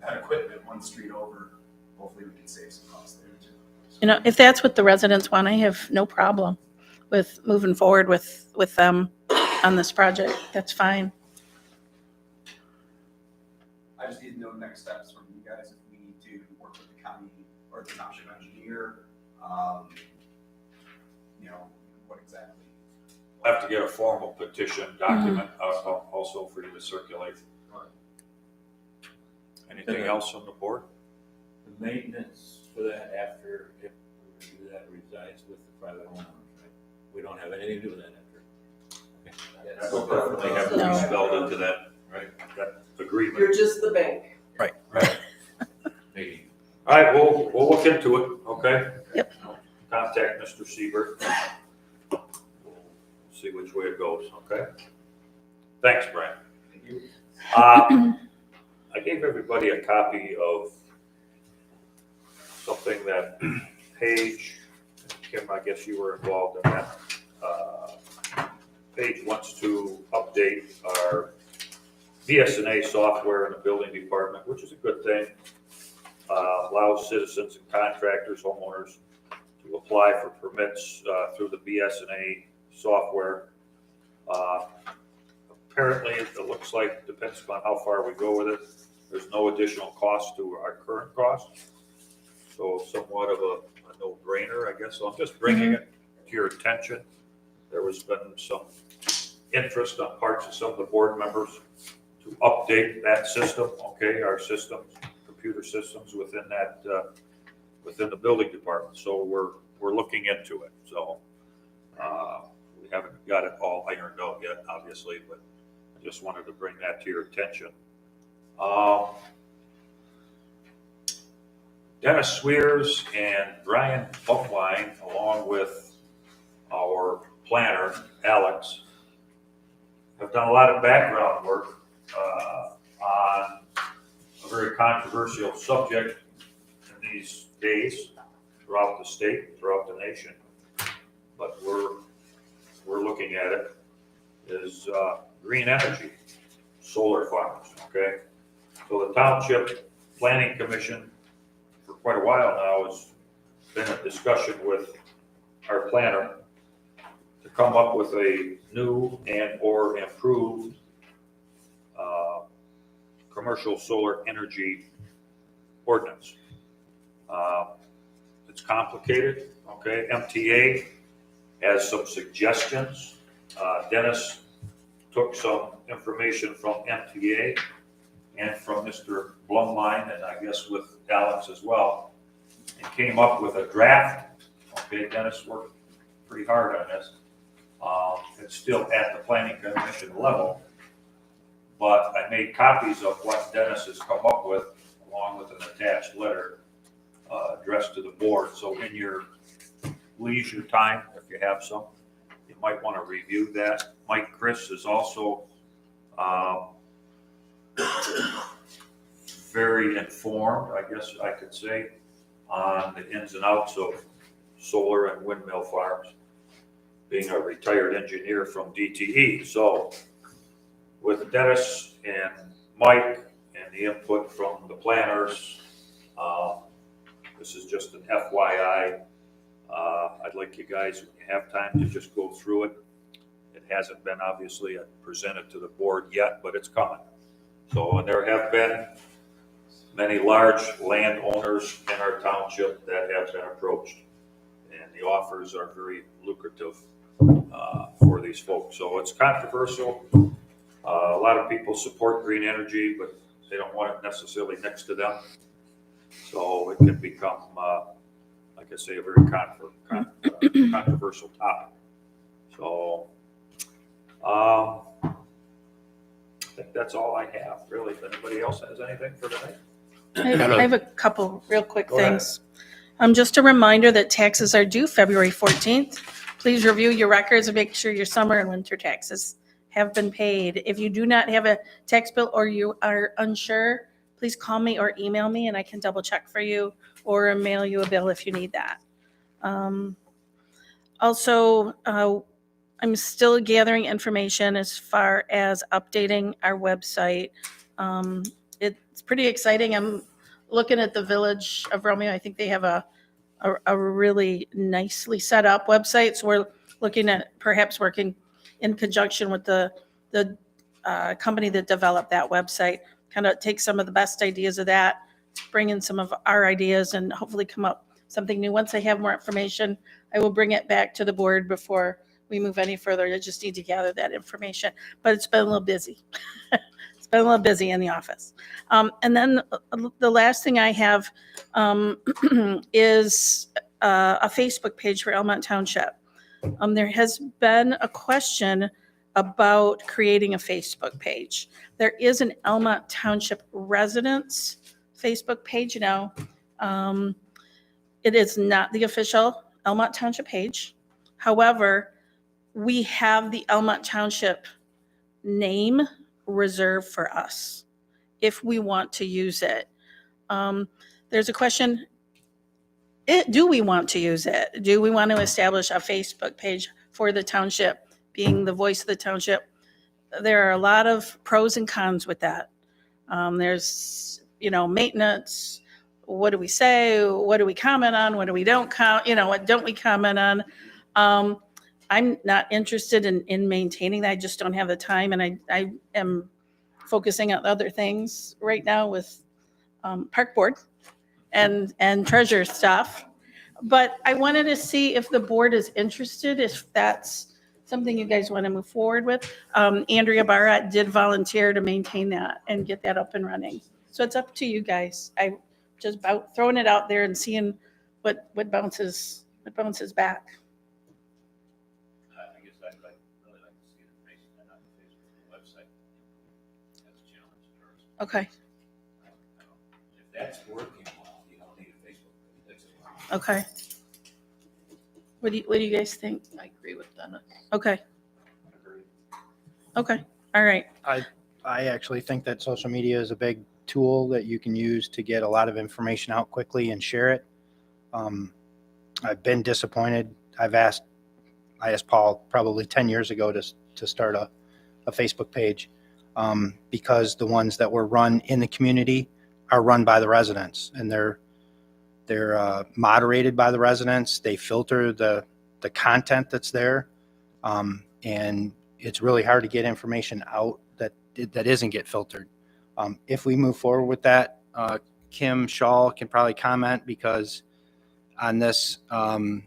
that equipment one street over, hopefully we can save some costs there too. You know, if that's what the residents want, I have no problem with moving forward with them on this project. That's fine. I just need to know next steps from you guys, if we need to work with the county or the township engineer, what exactly. We'll have to get a formal petition document also for you to circulate. Anything else on the board? The maintenance for that after, if we do that, resides with the private homeowners, right? We don't have anything to do with that after. That will definitely have to be No. spelled into that, right, that agreement. You're just the bank. Right. Meeting. All right, we'll look into it, okay? Yep. Contact Mr. Siebert. We'll see which way it goes, okay? Thanks, Brian. Thank you. I gave everybody a copy of something that Paige, Kim, I guess you were involved in that. Paige wants to update our BS&A software in the building department, which is a good thing. Allows citizens and contractors, homeowners to apply for permits through the BS&A software. Apparently, it looks like, depends on how far we go with it, there's no additional cost to our current cost. So somewhat of a no-brainer, I guess. So I'm just bringing it to your attention. There has been some interest on parts of some of the board members to update that system, okay, our systems, computer systems within within the building department, so we're looking into it, so. We haven't got it all ironed out yet, obviously, but I just wanted to bring that to your attention. Dennis Swears and Brian Buckline, along with our planner, Alex, have done a lot of background work on a very controversial subject in these days throughout the state, throughout the nation. But we're looking at it is green energy, solar farms, okay? So the Township Planning Commission for quite a while now has been in discussion with our planner to come up with a new and or improved commercial solar energy ordinance. It's complicated, okay? MTA has some suggestions. Dennis took some information from MTA and from Mr. Blumline, and I guess with Alex as well, and came up with a draft. Okay, Dennis worked pretty hard on this. It's still at the planning commission level, but I made copies of what Dennis has come up with, along with an attached letter addressed to the board. So in your leisure time, if you have some, you might want to review that. Mike Chris is also very informed, I guess I could say, on the ins and outs of solar and windmill farms, being a retired engineer from DTE. So with Dennis and Mike and the input from the planners, this is just an FYI. I'd like you guys, when you have time, to just go through it. It hasn't been obviously presented to the board yet, but it's coming. So, and there have been many large landowners in our township that have been approached, and the offers are very lucrative for these folks. So it's controversial. A lot of people support green energy, but they don't want it necessarily next to them. So it can become, like I say, a very controversial topic. So I think that's all I have, really. If anybody else has anything for tonight? I have a couple real quick things. Just a reminder that taxes are due February 14th. Please review your records and make sure your summer and winter taxes have been paid. If you do not have a tax bill or you are unsure, please call me or email me and I can double check for you or mail you a bill if you need that. Also, I'm still gathering information as far as updating our website. It's pretty exciting. I'm looking at the Village of Romeo. I think they have a really nicely set up website. So we're looking at perhaps working in conjunction with the company that developed that website, kind of take some of the best ideas of that, bring in some of our ideas, and hopefully come up something new. Once I have more information, I will bring it back to the board before we move any further. I just need to gather that information, but it's been a little busy. It's been a little busy in the office. And then the last thing I have is a Facebook page for Almont Township. There has been a question about creating a Facebook page. There is an Almont Township residents Facebook page now. It is not the official Almont Township page. However, we have the Almont Township name reserved for us if we want to use it. There's a question, do we want to use it? Do we want to establish a Facebook page for the township, being the voice of the township? There are a lot of pros and cons with that. There's, maintenance. What do we say? What do we comment on? What do we don't what don't we comment on? I'm not interested in maintaining that. I just don't have the time, and I am focusing on other things right now with park board and treasure stuff. But I wanted to see if the board is interested, if that's something you guys want to move forward with. Andrea Barrett did volunteer to maintain that and get that up and running. So it's up to you guys. I just about throwing it out there and seeing what bounces back? I guess I'd really like to see the Facebook, not the Facebook, the website. That's a challenge for us. Okay, If that's working well, you don't need a Facebook page. That's okay. What do you guys think? I agree with Dennis. Okay. Okay, all right. I actually think that social media is a big tool that you can use to get a lot of information out quickly and share it. I've been disappointed. I asked Paul probably 10 years ago to start a Facebook page because the ones that were run in the community are run by the residents, and they're moderated by the residents. They filter the content that's there, and it's really hard to get information out that isn't get filtered. If we move forward with that, Kim Shaw can probably comment, because on this, the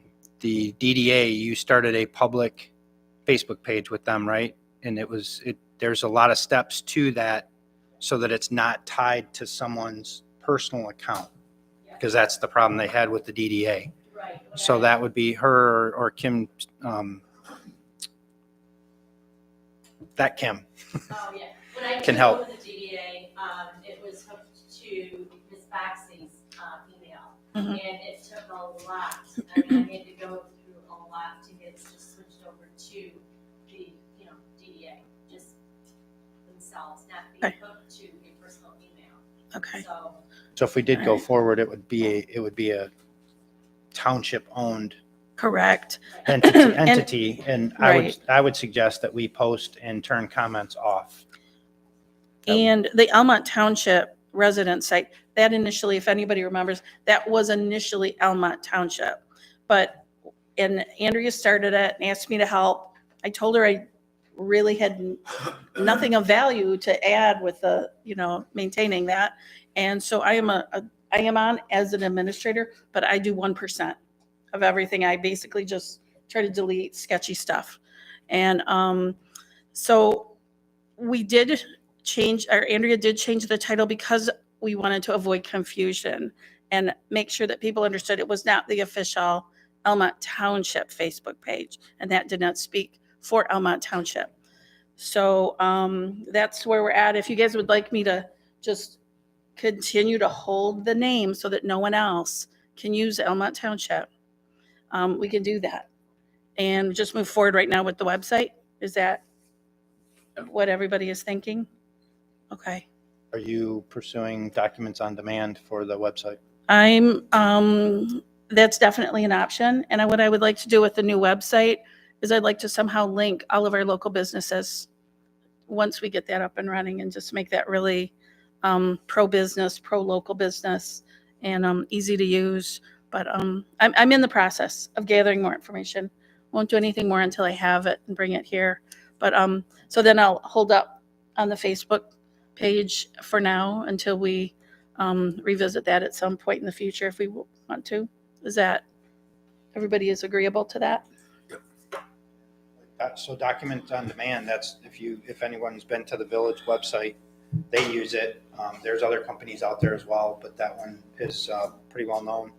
DDA, you started a public Facebook page with them, right? And there's a lot of steps to that so that it's not tied to someone's personal account, because that's the problem they had with the DDA. Right. So that would be her or Kim, Kim. Oh, yeah. When I Can took help. over the DDA, it was hooked to Ms. Baxley's email. Mhm. And it took a lot. I mean, I had to go through a lot to get it just switched over to the, DDA, just themselves, not being hooked to a personal email. Okay. So if we did go forward, it would be a township-owned Correct. entity, and Right. I would suggest that we post and turn comments off. And the Almont Township resident site, that initially, if anybody remembers, that was initially Almont Township. And Andrea started it and asked me to help. I told her I really had nothing of value to add with maintaining that. And so I am on as an administrator, but I do 1% of everything. I basically just try to delete sketchy stuff. And so we did Andrea did change the title because we wanted to avoid confusion and make sure that people understood it was not the official Almont Township Facebook page, and that did not speak for Almont Township. So that's where we're at. If you guys would like me to just continue to hold the name so that no one else can use Almont Township, we can do that. And just move forward right now with the website. Is that what everybody is thinking? Okay. Are you pursuing documents on demand for the website? That's definitely an option. And what I would like to do with the new website is I'd like to somehow link all of our local businesses once we get that up and running, and just make that really pro-business, pro-local business, and easy to use. But I'm in the process of gathering more information. Won't do anything more until I have it and bring it here. But so then I'll hold up on the Facebook page for now until we revisit that at some point in the future if we want to. Is that, everybody is agreeable to that? So document on demand, that's if anyone's been to the village website, they use it. There's other companies out there as well, but that one is pretty well known.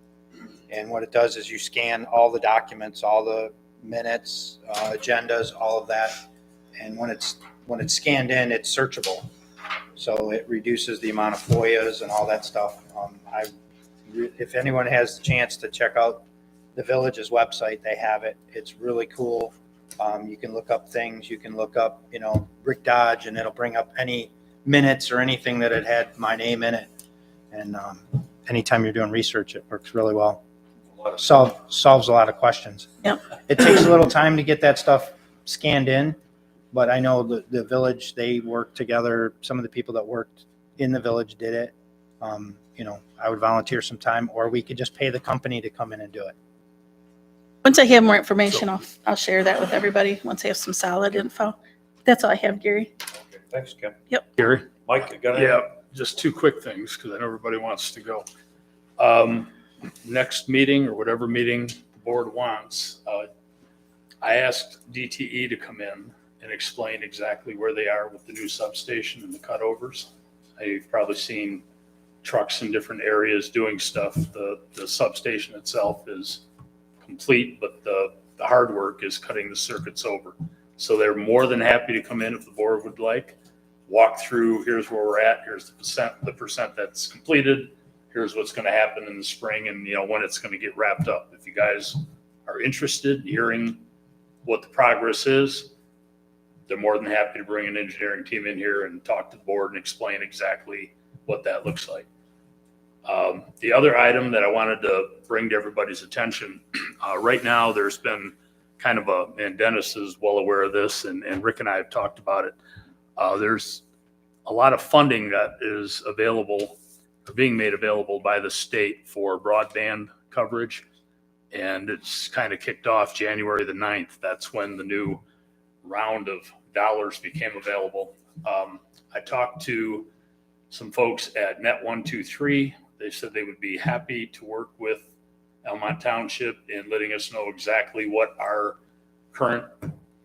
And what it does is you scan all the documents, all the minutes, agendas, all of that. And when it's scanned in, it's searchable. So it reduces the amount of FOIAs and all that stuff. If anyone has the chance to check out the village's website, they have it. It's really cool. You can look up things. You can look up, Rick Dodge, and it'll bring up any minutes or anything that it had my name in it. And anytime you're doing research, it works really well. Solves a lot of questions. Yep. It takes a little time to get that stuff scanned in, but I know the village, they work together. Some of the people that worked in the village did it. I would volunteer some time, or we could just pay the company to come in and do it. Once I have more information, I'll share that with everybody once I have some solid info. That's all I have, Gary. Okay, thanks, Kim. Yep. Gary? Mike, you got it? Yeah, just two quick things, because I know everybody wants to go. Next meeting, or whatever meeting the board wants, I asked DTE to come in and explain exactly where they are with the new substation and the cutovers. You've probably seen trucks in different areas doing stuff. The substation itself is complete, but the hard work is cutting the circuits over. So they're more than happy to come in if the board would like, walk through, here's where we're at, here's the percent that's completed, here's what's going to happen in the spring, and when it's going to get wrapped up. If you guys are interested in hearing what the progress is, they're more than happy to bring an engineering team in here and talk to the board and explain exactly what that looks like. The other item that I wanted to bring to everybody's attention, right now there's been kind of and Dennis is well aware of this, and Rick and I have talked about it. There's a lot of funding that is available, or being made available by the state for broadband coverage. And it's kind of kicked off January the 9th. That's when the new round of dollars became available. I talked to some folks at Net 123. They said they would be happy to work with Almont Township in letting us know exactly what our current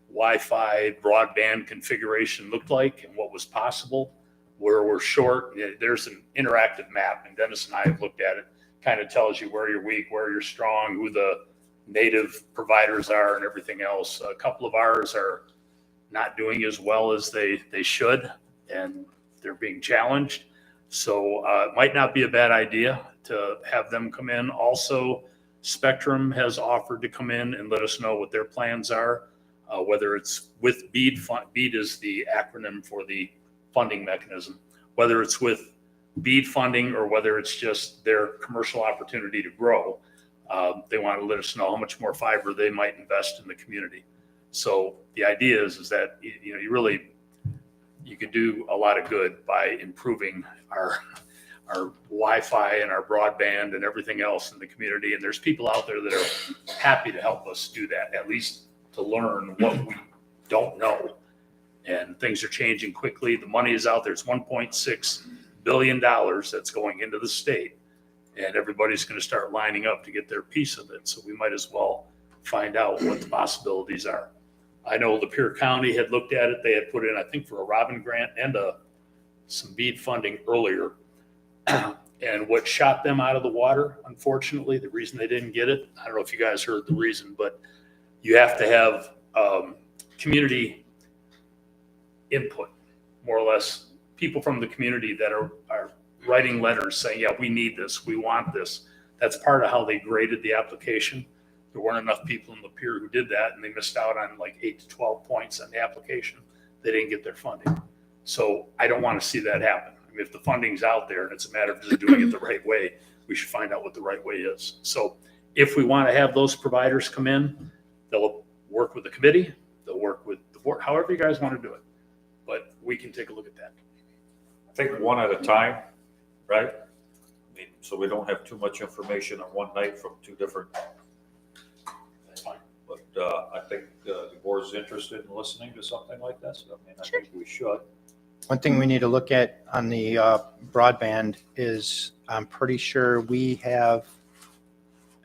Wi-Fi broadband configuration looked like and what was possible, where we're short. There's an interactive map, and Dennis and I have looked at it. Kind of tells you where you're weak, where you're strong, who the native providers are, and everything else. A couple of ours are not doing as well as they should, and they're being challenged. So it might not be a bad idea to have them come in. Also, Spectrum has offered to come in and let us know what their plans are, whether it's with BEAD. BEAD is the acronym for the funding mechanism. Whether it's with BEAD funding or whether it's just their commercial opportunity to grow, they want to let us know how much more fiber they might invest in the community. So the idea is that you could do a lot of good by improving our Wi-Fi and our broadband and everything else in the community. And there's people out there that are happy to help us do that, at least to learn what we don't know. And things are changing quickly. The money is out there. It's $1.6 billion that's going into the state, and everybody's going to start lining up to get their piece of it. So we might as well find out what the possibilities are. I know Lapeer County had looked at it. They had put in, I think, for a Robin grant and some BEAD funding earlier. And what shot them out of the water, unfortunately, the reason they didn't get it, I don't know if you guys heard the reason, but you have to have community input, more or less. People from the community that are writing letters saying, yeah, we need this, we want this. That's part of how they graded the application. There weren't enough people in Lapeer who did that, and they missed out on like 8 to 12 points on the application. They didn't get their funding. So I don't want to see that happen. I mean, if the funding's out there and it's a matter of just doing it the right way, we should find out what the right way is. So if we want to have those providers come in, they'll work with the committee, they'll work with the board, however you guys want to do it. But we can take a look at that. I think one at a time, right? I mean, so we don't have too much information on one night from two different. That's fine. But I think the board's interested in listening to something like this. I mean, I think we should. One thing we need to look at on the broadband is I'm pretty sure we have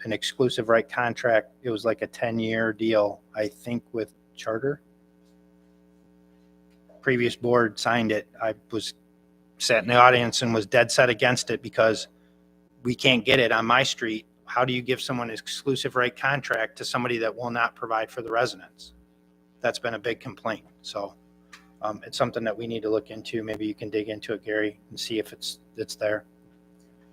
an exclusive right contract. It was like a 10-year deal, I think, with Charter. Previous board signed it. I sat in the audience and was dead set against it because we can't get it on my street. How do you give someone an exclusive right contract to somebody that will not provide for the residents? That's been a big complaint. So it's something that we need to look into. Maybe you can dig into it, Gary, and see if it's there.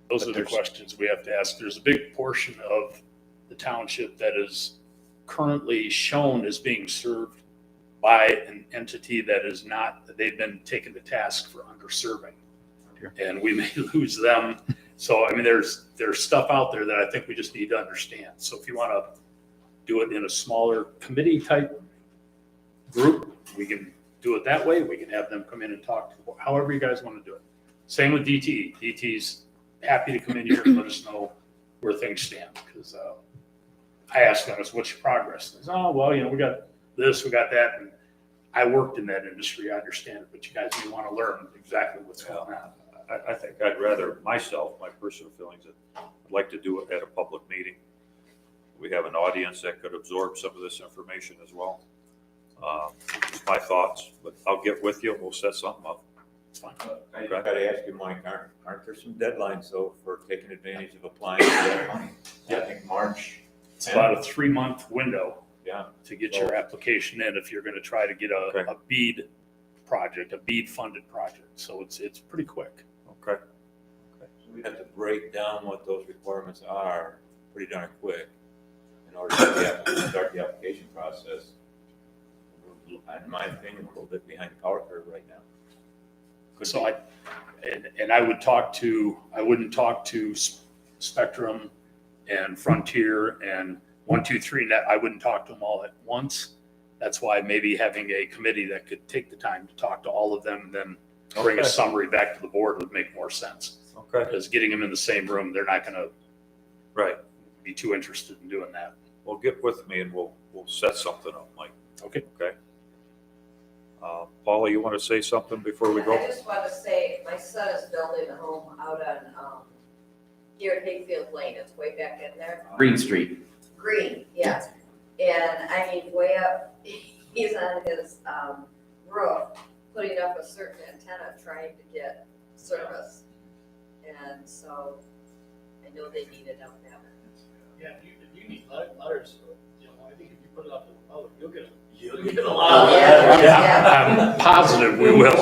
Those are the questions we have to ask. There's a big portion of the township that is currently shown as being served by an entity that is not, they've been taken to task for underserving. And we may lose them. So, I mean, there's stuff out there that I think we just need to understand. So if you want to do it in a smaller committee type group, we can do it that way. We can have them come in and talk, however you guys want to do it. Same with DTE. DTE's happy to come in here and let us know where things stand. Because I asked them, what's your progress? They said, oh, well, we got this, we got that. And I worked in that industry. I understand it, but you guys may want to learn exactly what's going on. I think I'd rather myself, my personal feelings, I'd like to do it at a public meeting. We have an audience that could absorb some of this information as well. Just my thoughts, but I'll get with you and we'll set something up. It's fine. I gotta ask you, Mike, aren't there some deadlines though for taking advantage of applying for that money? I think March. It's about a 3-month window. Yeah. To get your application in if you're gonna try to get a BEAD project, a BEAD funded project. So it's pretty quick. Okay. So we have to break down what those requirements are pretty darn quick in order to start the application process. We're, in my opinion, a little bit behind the power curve right now. So I wouldn't talk to Spectrum and Frontier and 123 Net. I wouldn't talk to them all at once. That's why maybe having a committee that could take the time to talk to all of them and then bring a summary back to the board would make more sense. Okay. Because getting them in the same room, they're not gonna be too interested in doing that. Well, get with me and we'll set something up, Mike. Okay. Okay. Paula, you want to say something before we go? I just want to say, my son is building a home out on, here at Hayfield Lane, it's way back in there. Green Street. Green, yes. And I mean, way up, he's on his roof, putting up a certain antenna, trying to get service. And so I know they need it out there. Yeah, if you need letters, you know, I think if you put it out to the public, you'll get a lot. I'm positive we will.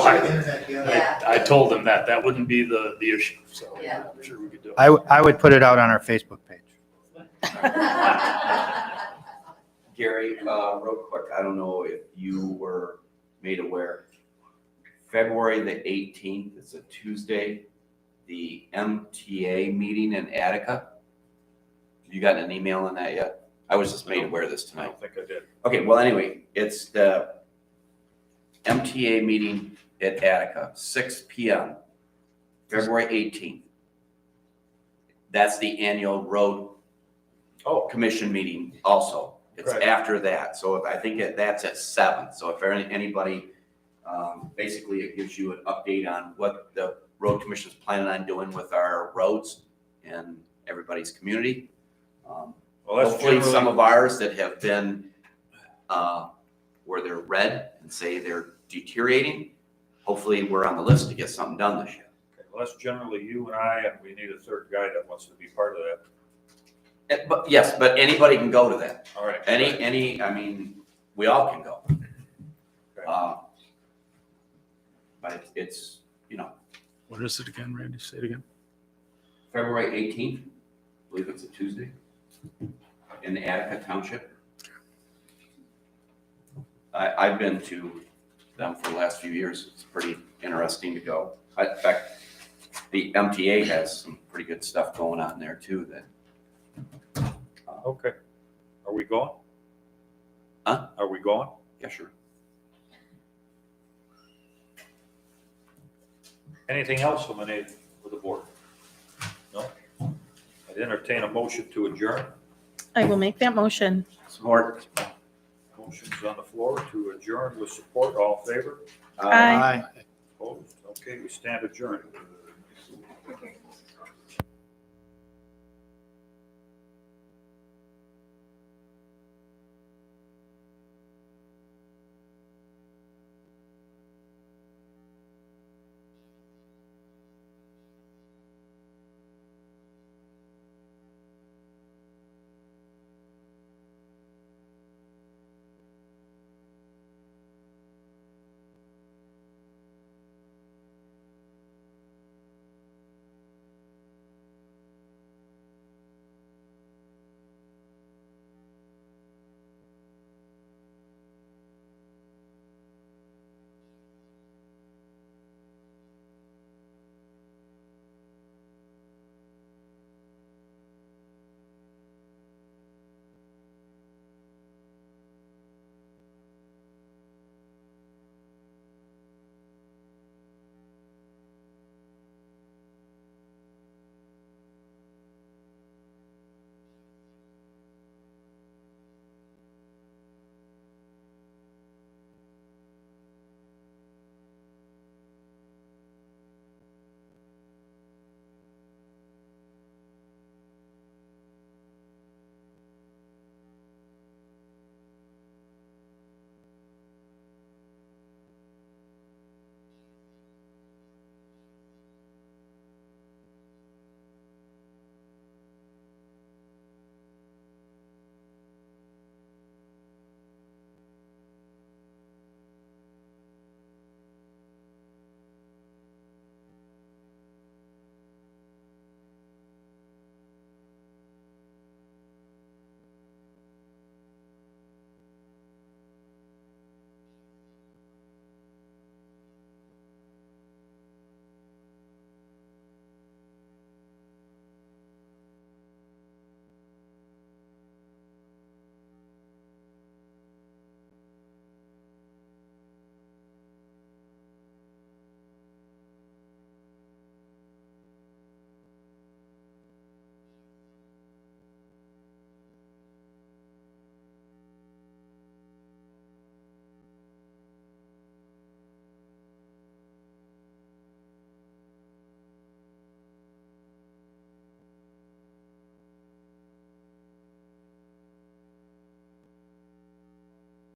Yeah. I told them that wouldn't be the issue, so Yeah. I'm sure we could do it. I would put it out on our Facebook page. Gary, real quick, I don't know if you were made aware. February the 18th, it's a Tuesday, the MTA meeting in Attica. Have you gotten an email on that yet? I was just made aware of this I tonight. don't think I did. Okay, well, anyway, it's the MTA meeting at Attica, 6 PM, February 18th. That's the annual road commission meeting also. It's Correct. after that, so I think that's at 7. So if anybody, basically it gives you an update on what the road commission is planning on doing with our roads in everybody's community. Well, that's Hopefully generally- some of ours that have been, where they're red and say they're deteriorating, hopefully we're on the list to get something done this year. Okay, well, that's generally you and I, and we need a third guy that wants to be part of that. But yes, but anybody can go to that. All right. I mean, we all can go. But it's, you know, What is it again, Randy? Say it again. February 18th, I believe it's a Tuesday, in the Attica Township. I've been to them for the last few years. It's pretty interesting to go. In fact, the MTA has some pretty good stuff going on there too that. Okay. Are we going? Huh? Are we going? Yeah, sure. Anything else from the board? No? I'd entertain a motion to adjourn. I will make that motion. Support. Motion's on the floor to adjourn with support. All in favor? Aye. Opposed? Okay, we stand adjourned.